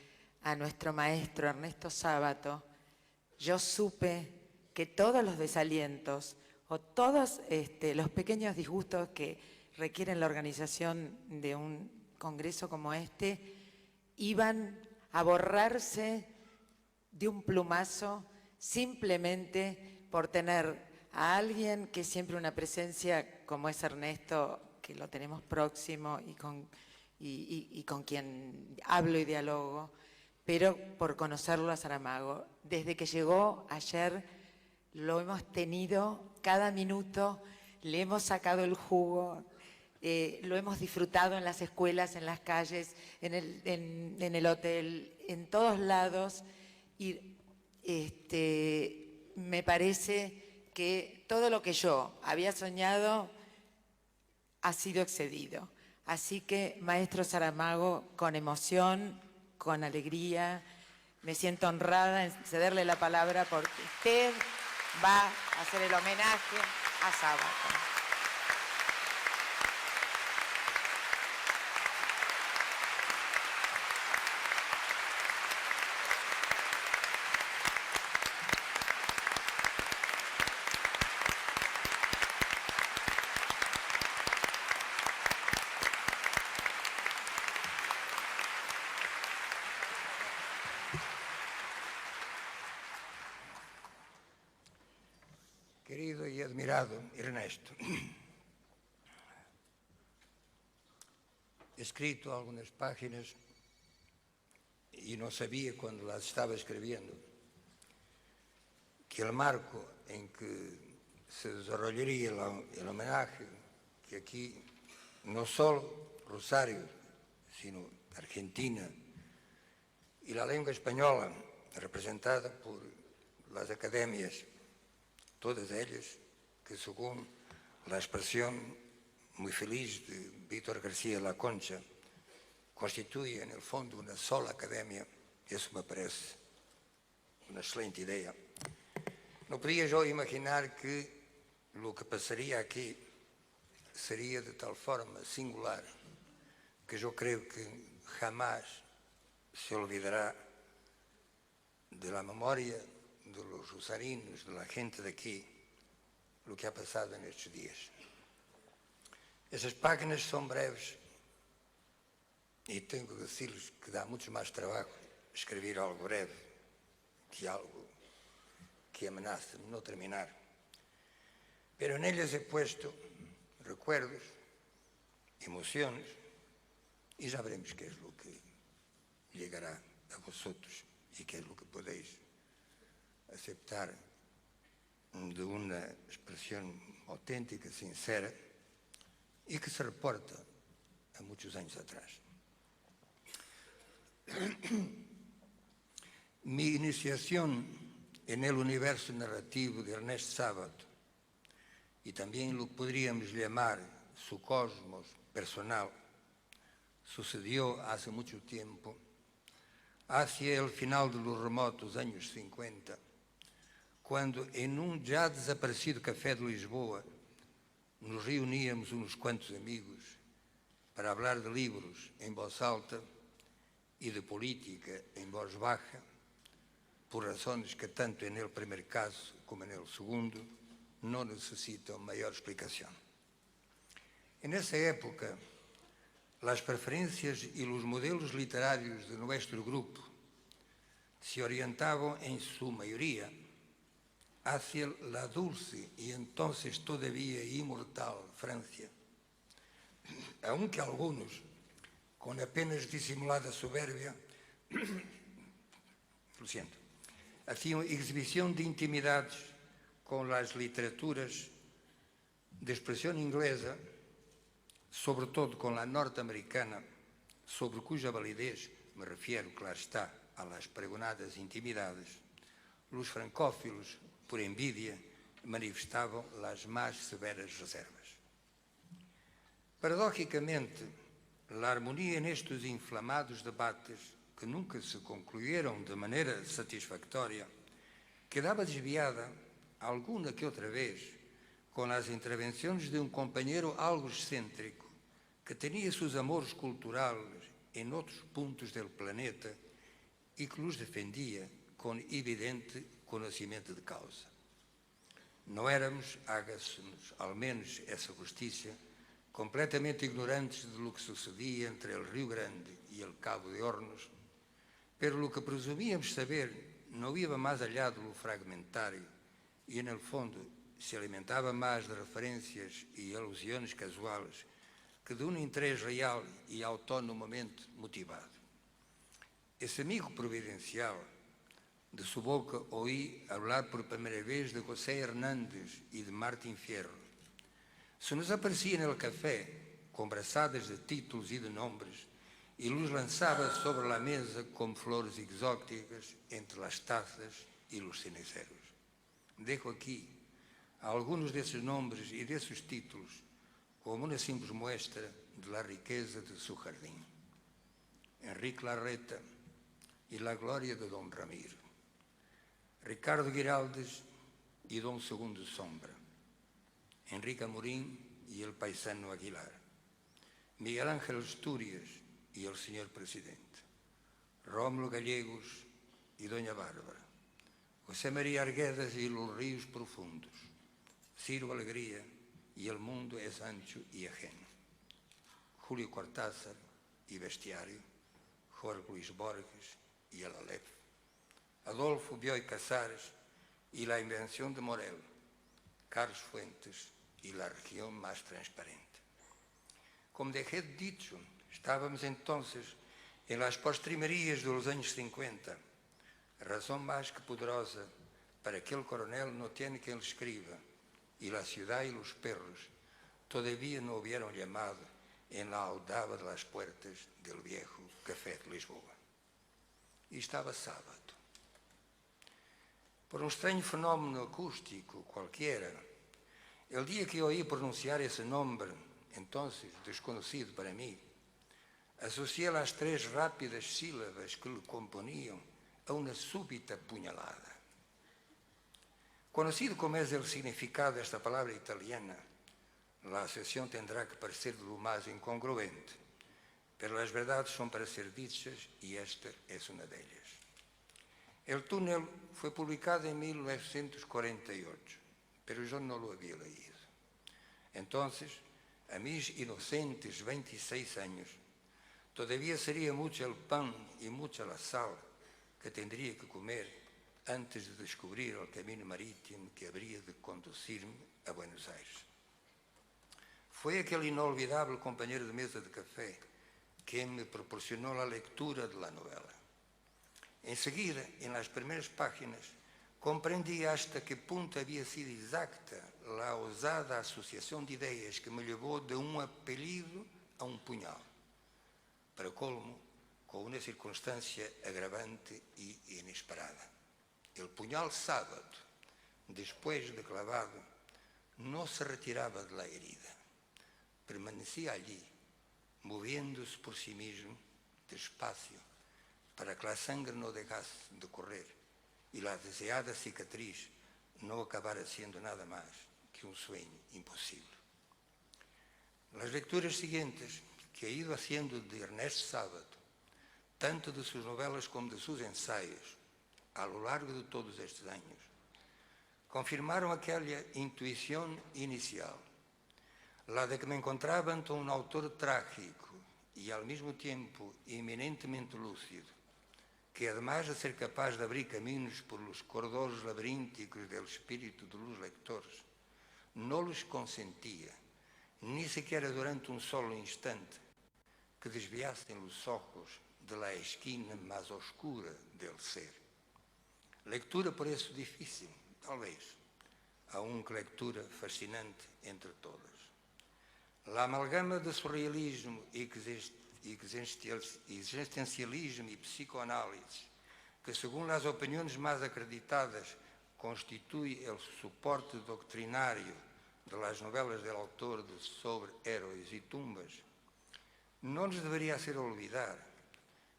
a nuestro maestro Ernesto Sábato, yo supe que todos los desalientos o todos los pequeños disgustos que requieren la organización de un congreso como este iban a borrarse de un plumazo simplemente por tener a alguien que siempre una presencia como es Ernesto, que lo tenemos próximo y con quien hablo y dialogo, pero por conocerlo a Saramago. Desde que llegó ayer lo hemos tenido cada minuto, le hemos sacado el jugo, lo hemos disfrutado en las escuelas, en las calles, en el hotel, en todos lados, y me parece que todo lo que yo había soñado ha sido excedido. Así que, maestro Saramago, con emoción, con alegría, me siento honrada en cederle la palabra porque usted va a hacer el homenaje a Sábato. Querido y admirado Ernesto, he escrito algunas páginas y no sabía cuando las estaba escribiendo que el marco en que se desarrollaría el homenaje, que aquí no solo Rosario, sino Argentina y la lengua española, representada por las academias, todas ellas que según la expresión muy feliz de Víctor García La Concha, constituye en el fondo una sola academia. Eso me parece una excelente idea. No podía yo imaginar que lo que pasaría aquí sería de tal forma singular que yo creo que jamás se olvidará de la memoria de los rosarinos, de la gente de aquí, lo que ha pasado en estos días. Esas páginas son breves y tengo que decirles que dá mucho más trabajo escribir algo breve que algo que amenaza no terminar. Pero en ellas he puesto recuerdos, emociones y ya veremos qué es lo que llegará a vosotros y qué es lo que podéis aceptar de una expresión auténtica, sincera y que se reporta a muchos años atrás. Mi iniciación en el universo narrativo de Ernesto Sábato y también lo que podríamos llamar su cosmos personal sucedió hace mucho tiempo, hacia el final de los remotos años 50, quando em um já desaparecido café de Lisboa nos reuníamos uns quantos amigos para falar de livros em voz alta e de política em voz baixa, por razões que tanto en el primer caso como en el segundo não necessitam maior explicação. En esa época, las preferencias y los modelos literarios de nuestro grupo se orientaban en su mayoría hacia la dulce y entonces todavía inmortal Francia, aunque algunos, con apenas disimulada soberbia, lo siento, hacían exhibición de intimidades con las literaturas de expresión inglesa, sobre todo con la norteamericana, sobre cuya validez me refiero, claro está, a las pregonadas intimidades, los francófilos, por envidia, manifestaban las más severas reservas. Paradójicamente, la armonía en estos inflamados debates, que nunca se concluyeron de manera satisfactoria, quedaba desviada alguna que otra vez con las intervenciones de un compañero algo excéntrico, que tenía sus amores culturales en otros puntos del planeta y que los defendía con evidente conocimiento de causa. No éramos, hágase-nos al menos essa justicia, completamente ignorantes de lo que sucedía entre el Río Grande y el Cabo de Hornos, pero lo que presumíamos saber no iba más allá de lo fragmentario y, en el fondo, se alimentava mais de referências e alusões casuais que de um interesse real e autonomamente motivado. Esse amigo providencial, de sua boca ouí falar por primeira vez de José Hernández e de Martín Fierro. Se nos aparecia no café, com braçadas de títulos e de nomes, e los lançava sobre a mesa como flores exóticas entre as taças e os ceniceros. Dejo aqui alguns desses nomes e desses títulos como uma simples muestra de la riqueza de su jardín. Enrique Larreta e la gloria de Don Ramiro, Ricardo Giraldes e Dom Segundo Sombra, Enrique Amorim e el paisano Aguilar, Miguel Ángel Asturias e el señor presidente, Rómulo Gallegos e Doña Bárbara, José María Arguedas e los ríos profundos, Ciro Alegría y el mundo es ancho y ajeno, Julio Cortázar y Bestiario, Jorge Luis Borges y el Aleph, Adolfo Bioy Casares y la invención de Morel, Carlos Fuentes y la región más transparente. Como dejé dicho, estábamos entonces en las postrimerías de los años 50, razón más que poderosa para que el coronel no tiene quien le escriba, y la ciudad y los perros todavía no hubieran llamado en la aldaba de las puertas del viejo Café de Lisboa. Y estaba sábado. Por un extraño fenómeno acústico cualquiera, el día que oí pronunciar ese nombre, entonces desconocido para mí, asocié las tres rápidas sílabas que lo componían a una súbita puñalada. Conocido como es el significado de esta palabra italiana, la asociación tendrá que parecer de lo más incongruente, pero las verdades son para ser dichas y esta es una de ellas. El túnel fue publicado en 1948, pero yo no lo había leído. Entonces, a mis inocentes 26 años, todavía sería mucho el pan y mucha la sal que tendría que comer antes de descubrir el camino marítimo que habría de conducirme a Buenos Aires. Fue aquel inolvidable compañero de mesa de café quien me proporcionó la lectura de la novela. Enseguida, en las primeras páginas, comprendí hasta qué punto había sido exacta la osada asociación de ideas que me llevó de un apellido a un puñal. Para colmo, con una circunstancia agravante y inesperada. El puñal sábado, después de clavado, no se retiraba de la herida. Permanecía allí, moviéndose por sí mismo, despacio, para que la sangre no dejase de correr y la deseada cicatriz no acabara siendo nada más que un sueño imposible. Las lecturas siguientes que he ido haciendo de Ernesto Sábato, tanto de sus novelas como de sus ensayos, a lo largo de todos estos años, confirmaron aquella intuición inicial, la de que me encontraba ante un autor trágico y al mismo tiempo eminentemente lúcido, que además de ser capaz de abrir caminos por los corredores laberínticos del espíritu de los lectores, no les consentía, ni siquiera durante un solo instante, que desviasen los ojos de la esquina más oscura del ser. Lectura por eso difícil, tal vez, aunque lectura fascinante entre todas. La amalgama de surrealismo, existencialismo y psicoanálisis, que según las opiniones más acreditadas constituye el soporte doctrinario de las novelas del autor sobre héroes y tumbas, no nos debería hacer olvidar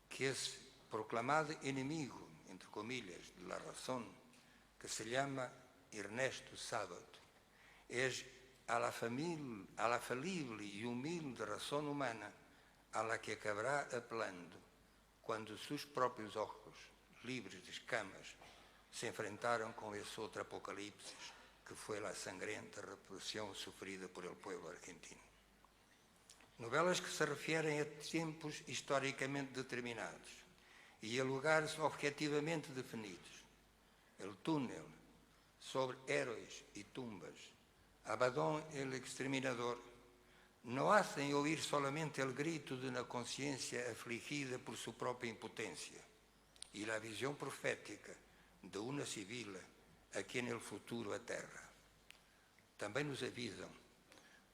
que es proclamado enemigo, entre comillas, de la razón, que se llama Ernesto Sábato, es a la falible y humilde razón humana a la que acabará apelando cuando sus propios ojos, libres de escamas, se enfrentaron con ese otro apocalipsis que fue la sangrienta represión sufrida por el pueblo argentino. Novelas que se refieren a tiempos históricamente determinados y a lugares objetivamente definidos. El túnel, sobre héroes y tumbas, Abaddon el exterminador, no hacen oír solamente el grito de una conciencia afligida por su propia impotencia y la visión profética de una Sibila a quien el futuro aterra. También nos avisan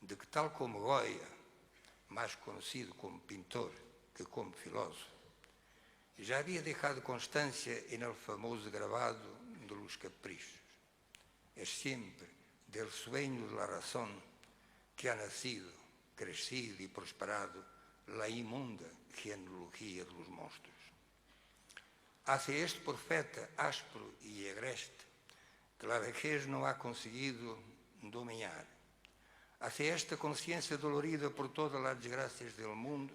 de que, tal como Goya, más conocido como pintor que como filósofo, ya había dejado constancia en el famoso grabado de los caprichos. Es siempre del sueño de la razón que ha nacido, crecido y prosperado la inmunda genealogía de los monstruos. Hacia este profeta áspero y agreste que la vejez no ha conseguido dominar, hacia esta conciencia dolorida por todas las desgracias del mundo,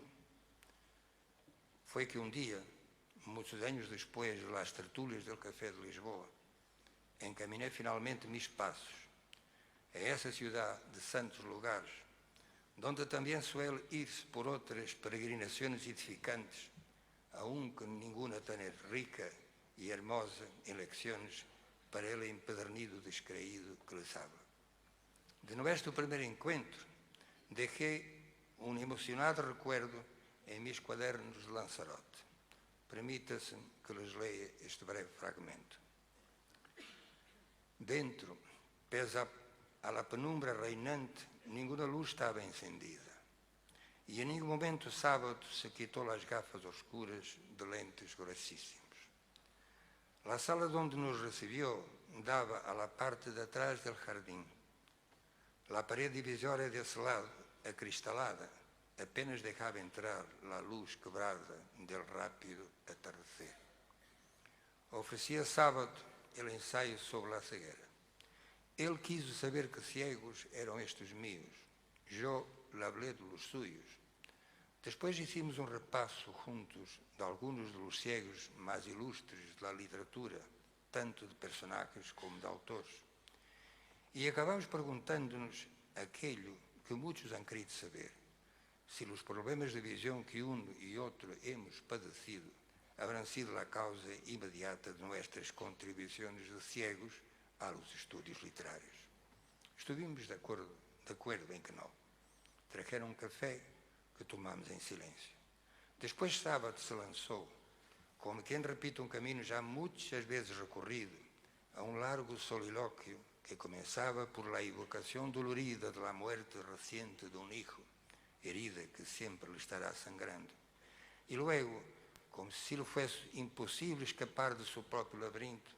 fue que un día, muchos años después de las tertulias del Café de Lisboa, encaminé finalmente mis pasos a esa ciudad de santos lugares, donde también suele irse por otras peregrinaciones edificantes, aunque ninguna tan rica y hermosa en lecciones para el empedernido descreído que les habla. De nuestro primer encuentro, dejé un emocionado recuerdo en mis cuadernos de Lanzarote. Permítase que les lea este breve fragmento. Dentro, pese a la penumbra reinante, ninguna luz estaba encendida. Y en ningún momento sábado se quitó las gafas oscuras de lentes gruesísimos. La sala donde nos recibió daba a la parte de atrás del jardín. La pared divisoria de ese lado, acristalada, apenas dejaba entrar la luz quebrada del rápido atardecer. Ofrecía sábado el ensayo sobre la ceguera. Él quiso saber qué ciegos eran estos míos. Yo le hablé de los suyos. Después hicimos un repaso juntos de algunos de los ciegos más ilustres de la literatura, tanto de personajes como de autores. Y acabamos preguntándonos aquello que muchos han querido saber: si los problemas de visión que uno y otro hemos padecido habrán sido la causa inmediata de nuestras contribuciones de ciegos a los estudios literarios. Estuvimos de acuerdo en que no. Trajeron un café que tomamos en silencio. Después sábado se lanzó, como quien repite un camino ya muchas veces recorrido, a un largo soliloquio que comenzaba por la evocación dolorida de la muerte reciente de un hijo, herida que siempre le estará sangrando. Y luego, como si le fuese imposible escapar de su propio laberinto,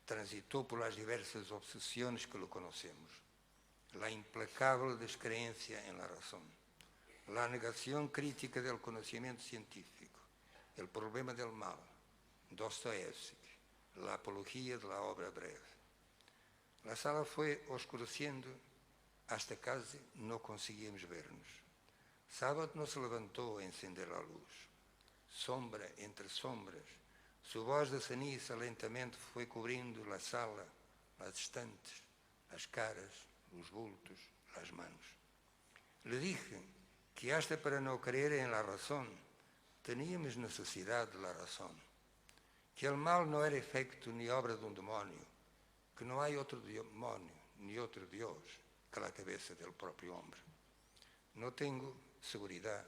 transitó por las diversas obsesiones que lo conocemos: la implacable descreencia en la razón, la negación crítica del conocimiento científico, el problema del mal, Dostoevsky, la apología de la obra breve. La sala fue oscureciendo hasta casi no conseguíamos vernos. Sábado no se levantó a encender la luz. Sombra entre sombras, su voz de ceniza lentamente fue cubriendo la sala, las estantes, las caras, los bultos, las manos. Le dije que hasta para no creer en la razón teníamos necesidad de la razón, que el mal no era efecto ni obra de un demonio, que no hay otro demonio ni otro Dios que la cabeza del propio hombre. No tengo seguridad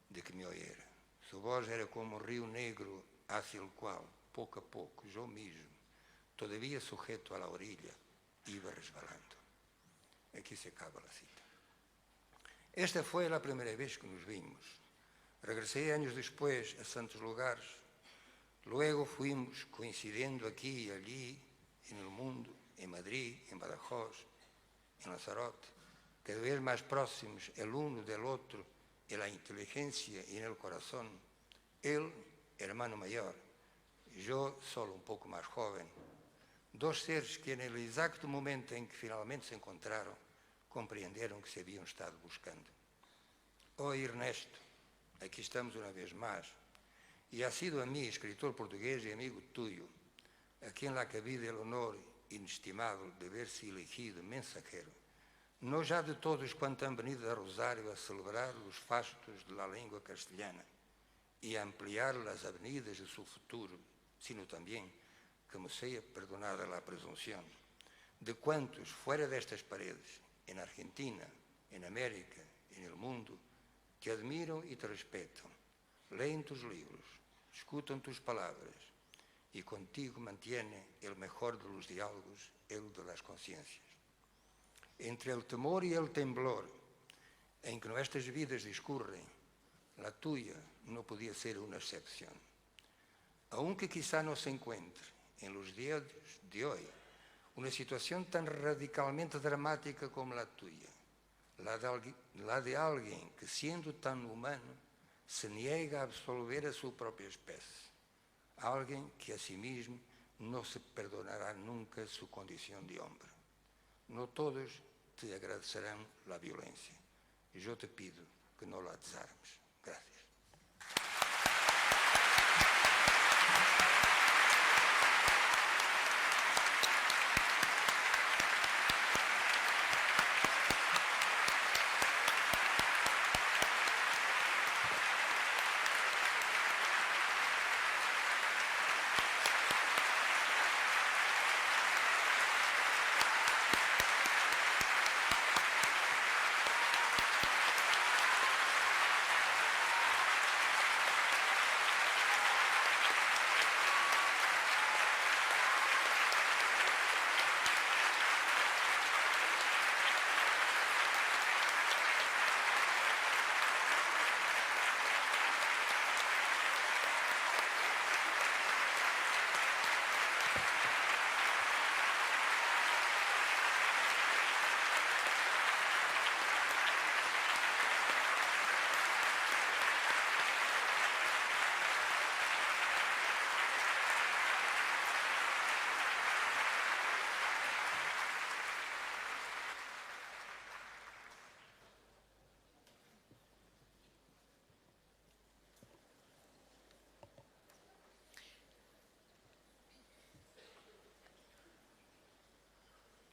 de que me oyera. Su voz era como un río negro hacia el cual, poco a poco, yo mismo, todavía sujeto a la orilla, iba resbalando. Aquí se acaba la cita. Esta fue la primera vez que nos vimos. Regresé años después a santos lugares. Luego fuimos coincidiendo aquí y allí, en el mundo, en Madrid, en Badajoz, en Lanzarote, cada vez más próximos el uno del otro en la inteligencia y en el corazón. Él, hermano mayor, yo solo un poco más joven. Dos seres que en el exacto momento en que finalmente se encontraron compreenderam que se haviam estado buscando. Oh Ernesto, aqui estamos uma vez mais, e ha sido a mim, escritor português e amigo tuyo, a quien le ha cabido el honor inestimable de haber-se elegido mensajero, no já de todos quanto han venido a Rosário a celebrar os fastos de la lengua castellana e a ampliar las avenidas de su futuro, sino también, que me sea perdonada la presunción, de cuantos fuera destas paredes, en Argentina, en América, en el mundo, te admiram e te respetam, leem tus libros, escutam tus palabras e contigo mantiene el mejor de los diálogos, el de las conciencias. Entre el temor y el temblor en que nuestras vidas discurren, la tuya no podía ser una excepción. Aunque quizá no se encuentre en los días de hoy una situación tan radicalmente dramática como la tuya, la de alguien que, siendo tan humano, se niega a absolver a su propia especie, alguien que a sí mismo no se perdonará nunca su condición de hombre. No todos te agradecerán la violencia. Yo te pido que no la desarmes. Gracias.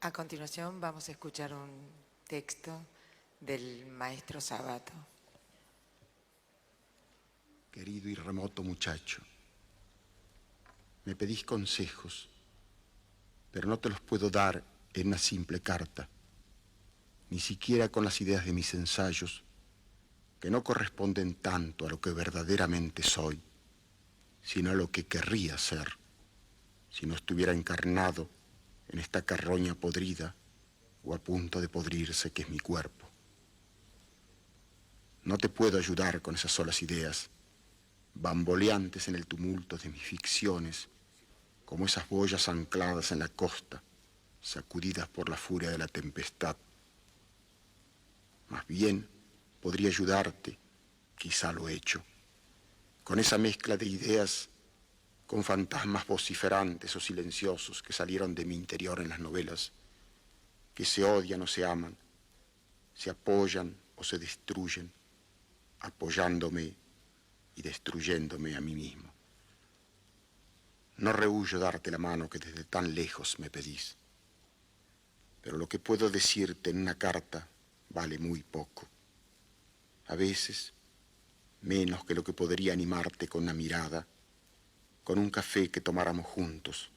A continuación vamos a escuchar un texto del maestro Sabato. Querido y remoto muchacho, me pedís consejos, pero no te los puedo dar en una simple carta, ni siquiera con las ideas de mis ensayos, que no corresponden tanto a lo que verdaderamente soy, sino a lo que querría ser, si no estuviera encarnado en esta carroña podrida o a punto de podrirse que es mi cuerpo. No te puedo ayudar con esas solas ideas, bamboleantes en el tumulto de mis ficciones, como esas boyas ancladas en la costa, sacudidas por la furia de la tempestad. Más bien, podría ayudarte, quizá lo he hecho, con esa mezcla de ideas, con fantasmas vociferantes o silenciosos que salieron de mi interior en las novelas, que se odian o se aman, se apoyan o se destruyen, apoyándome y destruyéndome a mí mismo. No rehuyo darte la mano que desde tan lejos me pedís, pero lo que puedo decirte en una carta vale muy poco. A veces, menos que lo que podría animarte con una mirada, con un café que tomáramos juntos,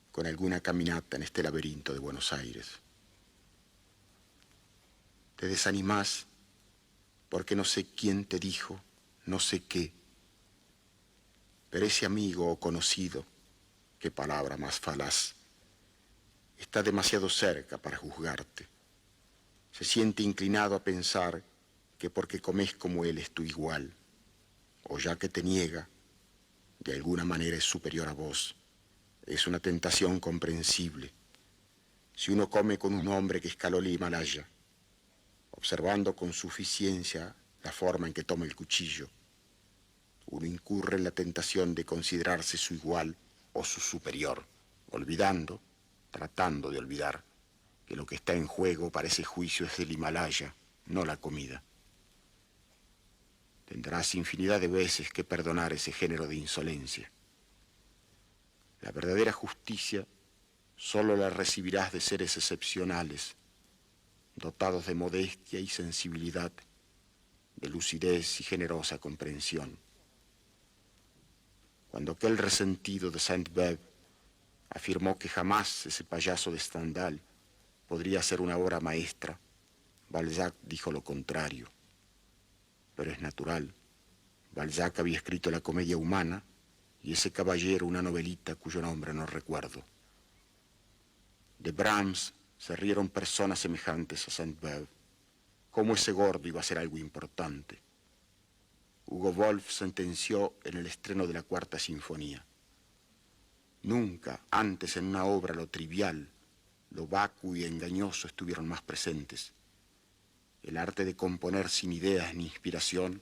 con alguna caminata en este laberinto de Buenos Aires. Te desanimás porque no sé quién te dijo, no sé qué, pero ese amigo o conocido, qué palabra más falaz, está demasiado cerca para juzgarte. Se siente inclinado a pensar que porque comes como él es tu igual, o ya que te niega, de alguna manera es superior a vos. Es una tentación comprensible. Si uno come con un hombre que escaló el Himalaya, observando con suficiencia la forma en que toma el cuchillo, uno incurre en la tentación de considerarse su igual o su superior, olvidando, tratando de olvidar, que lo que está en juego para ese juicio es el Himalaya, no la comida. Tendrás infinidad de veces que perdonar ese género de insolencia. La verdadera justicia solo la recibirás de seres excepcionales, dotados de modestia y sensibilidad, de lucidez y generosa comprensión. Cuando aquel resentido de Sainte-Beuve afirmó que jamás ese payaso de Stendhal podría ser una obra maestra, Balzac dijo lo contrario. Pero es natural. Balzac había escrito La comedia humana y ese caballero una novelita cuyo nombre no recuerdo. De Brahms se rieron personas semejantes a Sainte-Beuve. ¿Cómo ese gordo iba a ser algo importante? Hugo Wolf sentenció en el estreno de la Cuarta Sinfonía: nunca antes en una obra lo trivial, lo vacuo y engañoso estuvieron más presentes. El arte de componer sin ideas ni inspiración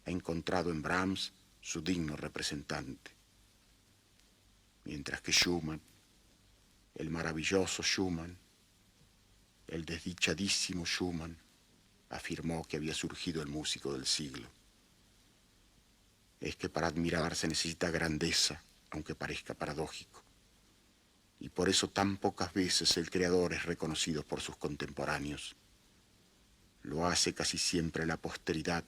ha encontrado en Brahms su digno representante. Mientras que Schumann, el maravilloso Schumann, el desdichadísimo Schumann, afirmó que había surgido el músico del siglo. Es que para admirar se necesita grandeza, aunque parezca paradójico. Y por eso tan pocas veces el creador es reconocido por sus contemporáneos. Lo hace casi siempre la posteridad,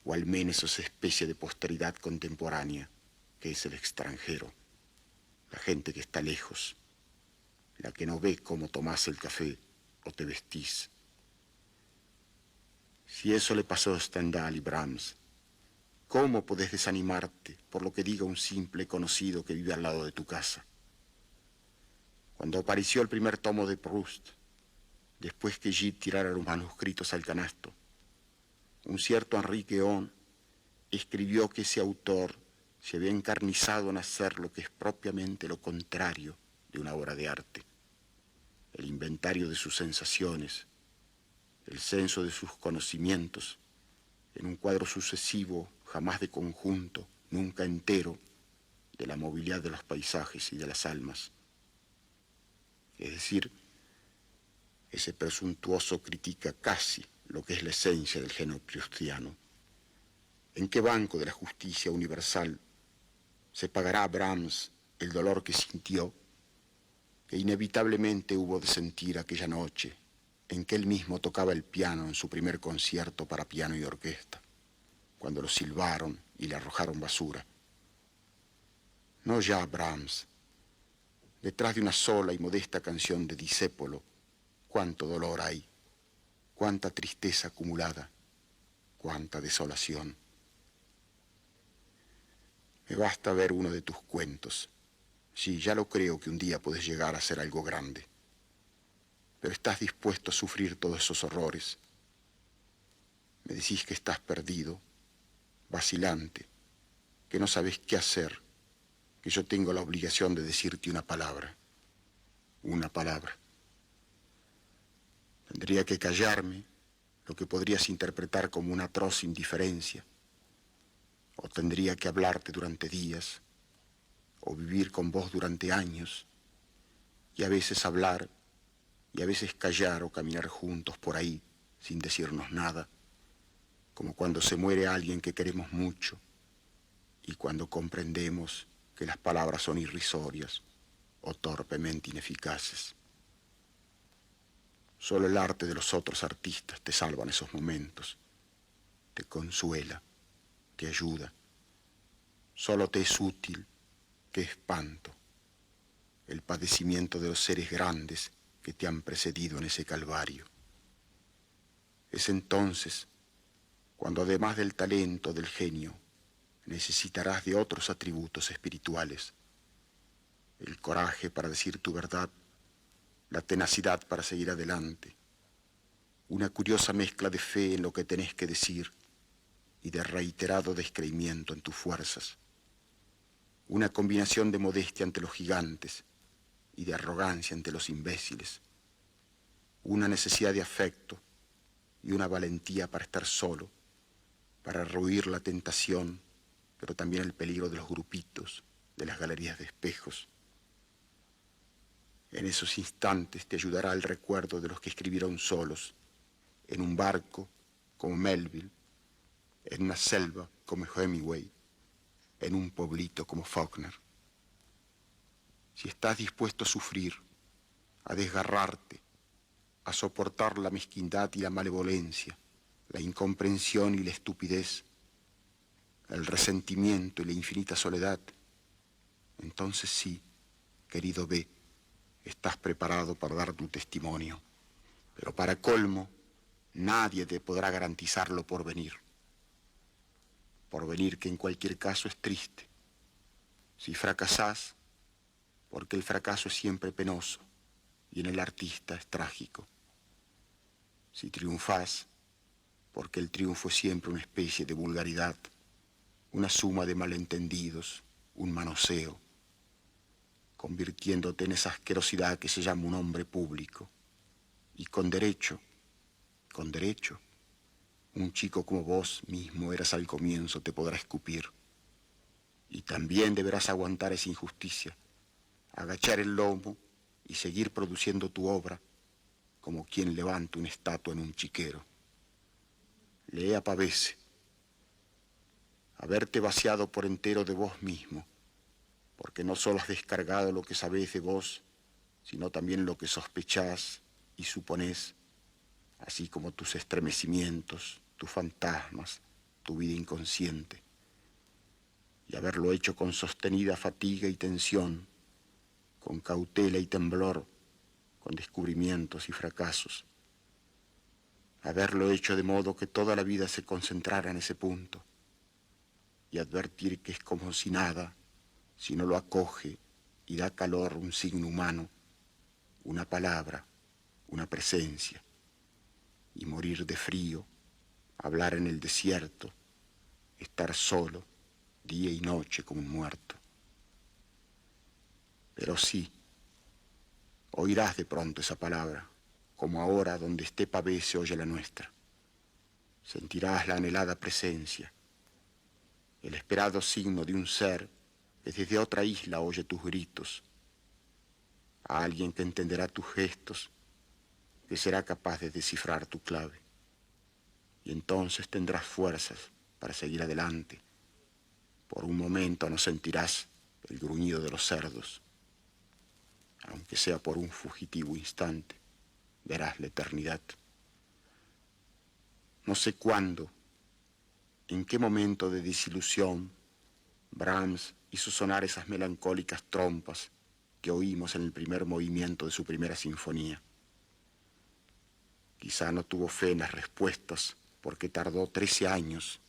o al menos esa especie de posteridad contemporánea, que es el extranjero, la gente que está lejos, la que no ve cómo tomás el café o te vestís. Si eso le pasó a Stendhal y Brahms, ¿cómo podés desanimarte por lo que diga un simple conocido que vive al lado de tu casa? Cuando apareció el primer tomo de Proust, después que Gide tirara los manuscritos al canasto, un cierto Henri Guéon escribió que ese autor se había encarnizado en hacer lo que es propiamente lo contrario de una obra de arte: el inventario de sus sensaciones, el censo de sus conocimientos, en un cuadro sucesivo, jamás de conjunto, nunca entero, de la movilidad de los paisajes y de las almas. Es decir, ese presuntuoso critica casi lo que es la esencia del género proustiano. ¿En qué banco de la justicia universal se pagará a Brahms el dolor que sintió, que inevitablemente hubo de sentir aquella noche en que él mismo tocaba el piano en su primer concierto para piano y orquesta, cuando lo silbaron y le arrojaron basura? No ya Brahms. Detrás de una sola y modesta canción de Discépolo, cuánto dolor hay, cuánta tristeza acumulada, cuánta desolación. Me basta ver uno de tus cuentos. Sí, ya lo creo que un día puedes llegar a ser algo grande. Pero ¿estás dispuesto a sufrir todos esos horrores? Me decís que estás perdido, vacilante, que no sabes qué hacer, que yo tengo la obligación de decirte una palabra. Una palabra. Tendría que callarme, lo que podrías interpretar como una atroz indiferencia, o tendría que hablarte durante días, o vivir con vos durante años, y a veces hablar, y a veces callar o caminar juntos por ahí, sin decirnos nada, como cuando se muere alguien que queremos mucho, y cuando comprendemos que las palabras son irrisorias o torpemente ineficaces. Solo el arte de los otros artistas te salva en esos momentos, te consuela, te ayuda. Solo te es útil, qué espanto, el padecimiento de los seres grandes que te han precedido en ese calvario. Es entonces cuando además del talento, del genio, necesitarás de otros atributos espirituales: el coraje para decir tu verdad, la tenacidad para seguir adelante, una curiosa mezcla de fe en lo que tenés que decir y de reiterado descreimiento en tus fuerzas, una combinación de modestia ante los gigantes y de arrogancia ante los imbéciles, una necesidad de afecto y una valentía para estar solo, para rehuir la tentación, pero también el peligro de los grupitos, de las galerías de espejos. En esos instantes te ayudará el recuerdo de los que escribieron solos, en un barco como Melville, en una selva como Hemingway, en un pueblito como Faulkner. Si estás dispuesto a sufrir, a desgarrarte, a soportar la mezquindad y la malevolencia, la incomprensión y la estupidez, el resentimiento y la infinita soledad, entonces sí, querido B, estás preparado para dar tu testimonio. Pero para colmo, nadie te podrá garantizar lo porvenir. Porvenir que en cualquier caso es triste. Si fracasás, porque el fracaso es siempre penoso y en el artista es trágico. Si triunfás, porque el triunfo es siempre una especie de vulgaridad, una suma de malentendidos, un manoseo, convirtiéndote en esa asquerosidad que se llama un hombre público. Y con derecho, un chico como vos mismo eras al comienzo te podrá escupir. Y también deberás aguantar esa injusticia, agachar el lomo y seguir produciendo tu obra como quien levanta una estatua en un chiquero. Lee a Pavese. Haberte vaciado por entero de vos mismo, porque no solo has descargado lo que sabés de vos, sino también lo que sospechás y suponés, así como tus estremecimientos, tus fantasmas, tu vida inconsciente, y haberlo hecho con sostenida fatiga y tensión, con cautela y temblor, con descubrimientos y fracasos. Haberlo hecho de modo que toda la vida se concentrara en ese punto, y advertir que es como si nada, si no lo acoge y da calor un signo humano, una palabra, una presencia, y morir de frío, hablar en el desierto, estar solo, día y noche como un muerto. Pero sí, oirás de pronto esa palabra, como ahora donde esté Pavese oye la nuestra. Sentirás la anhelada presencia, el esperado signo de un ser que desde otra isla oye tus gritos, a alguien que entenderá tus gestos, que será capaz de descifrar tu clave. Y entonces tendrás fuerzas para seguir adelante. Por un momento no sentirás el gruñido de los cerdos. Aunque sea por un fugitivo instante, verás la eternidad. No sé cuándo, en qué momento de desilusión, Brahms hizo sonar esas melancólicas trompas que oímos en el primer movimiento de su primera sinfonía. Quizá no tuvo fe en las respuestas porque tardó 13 años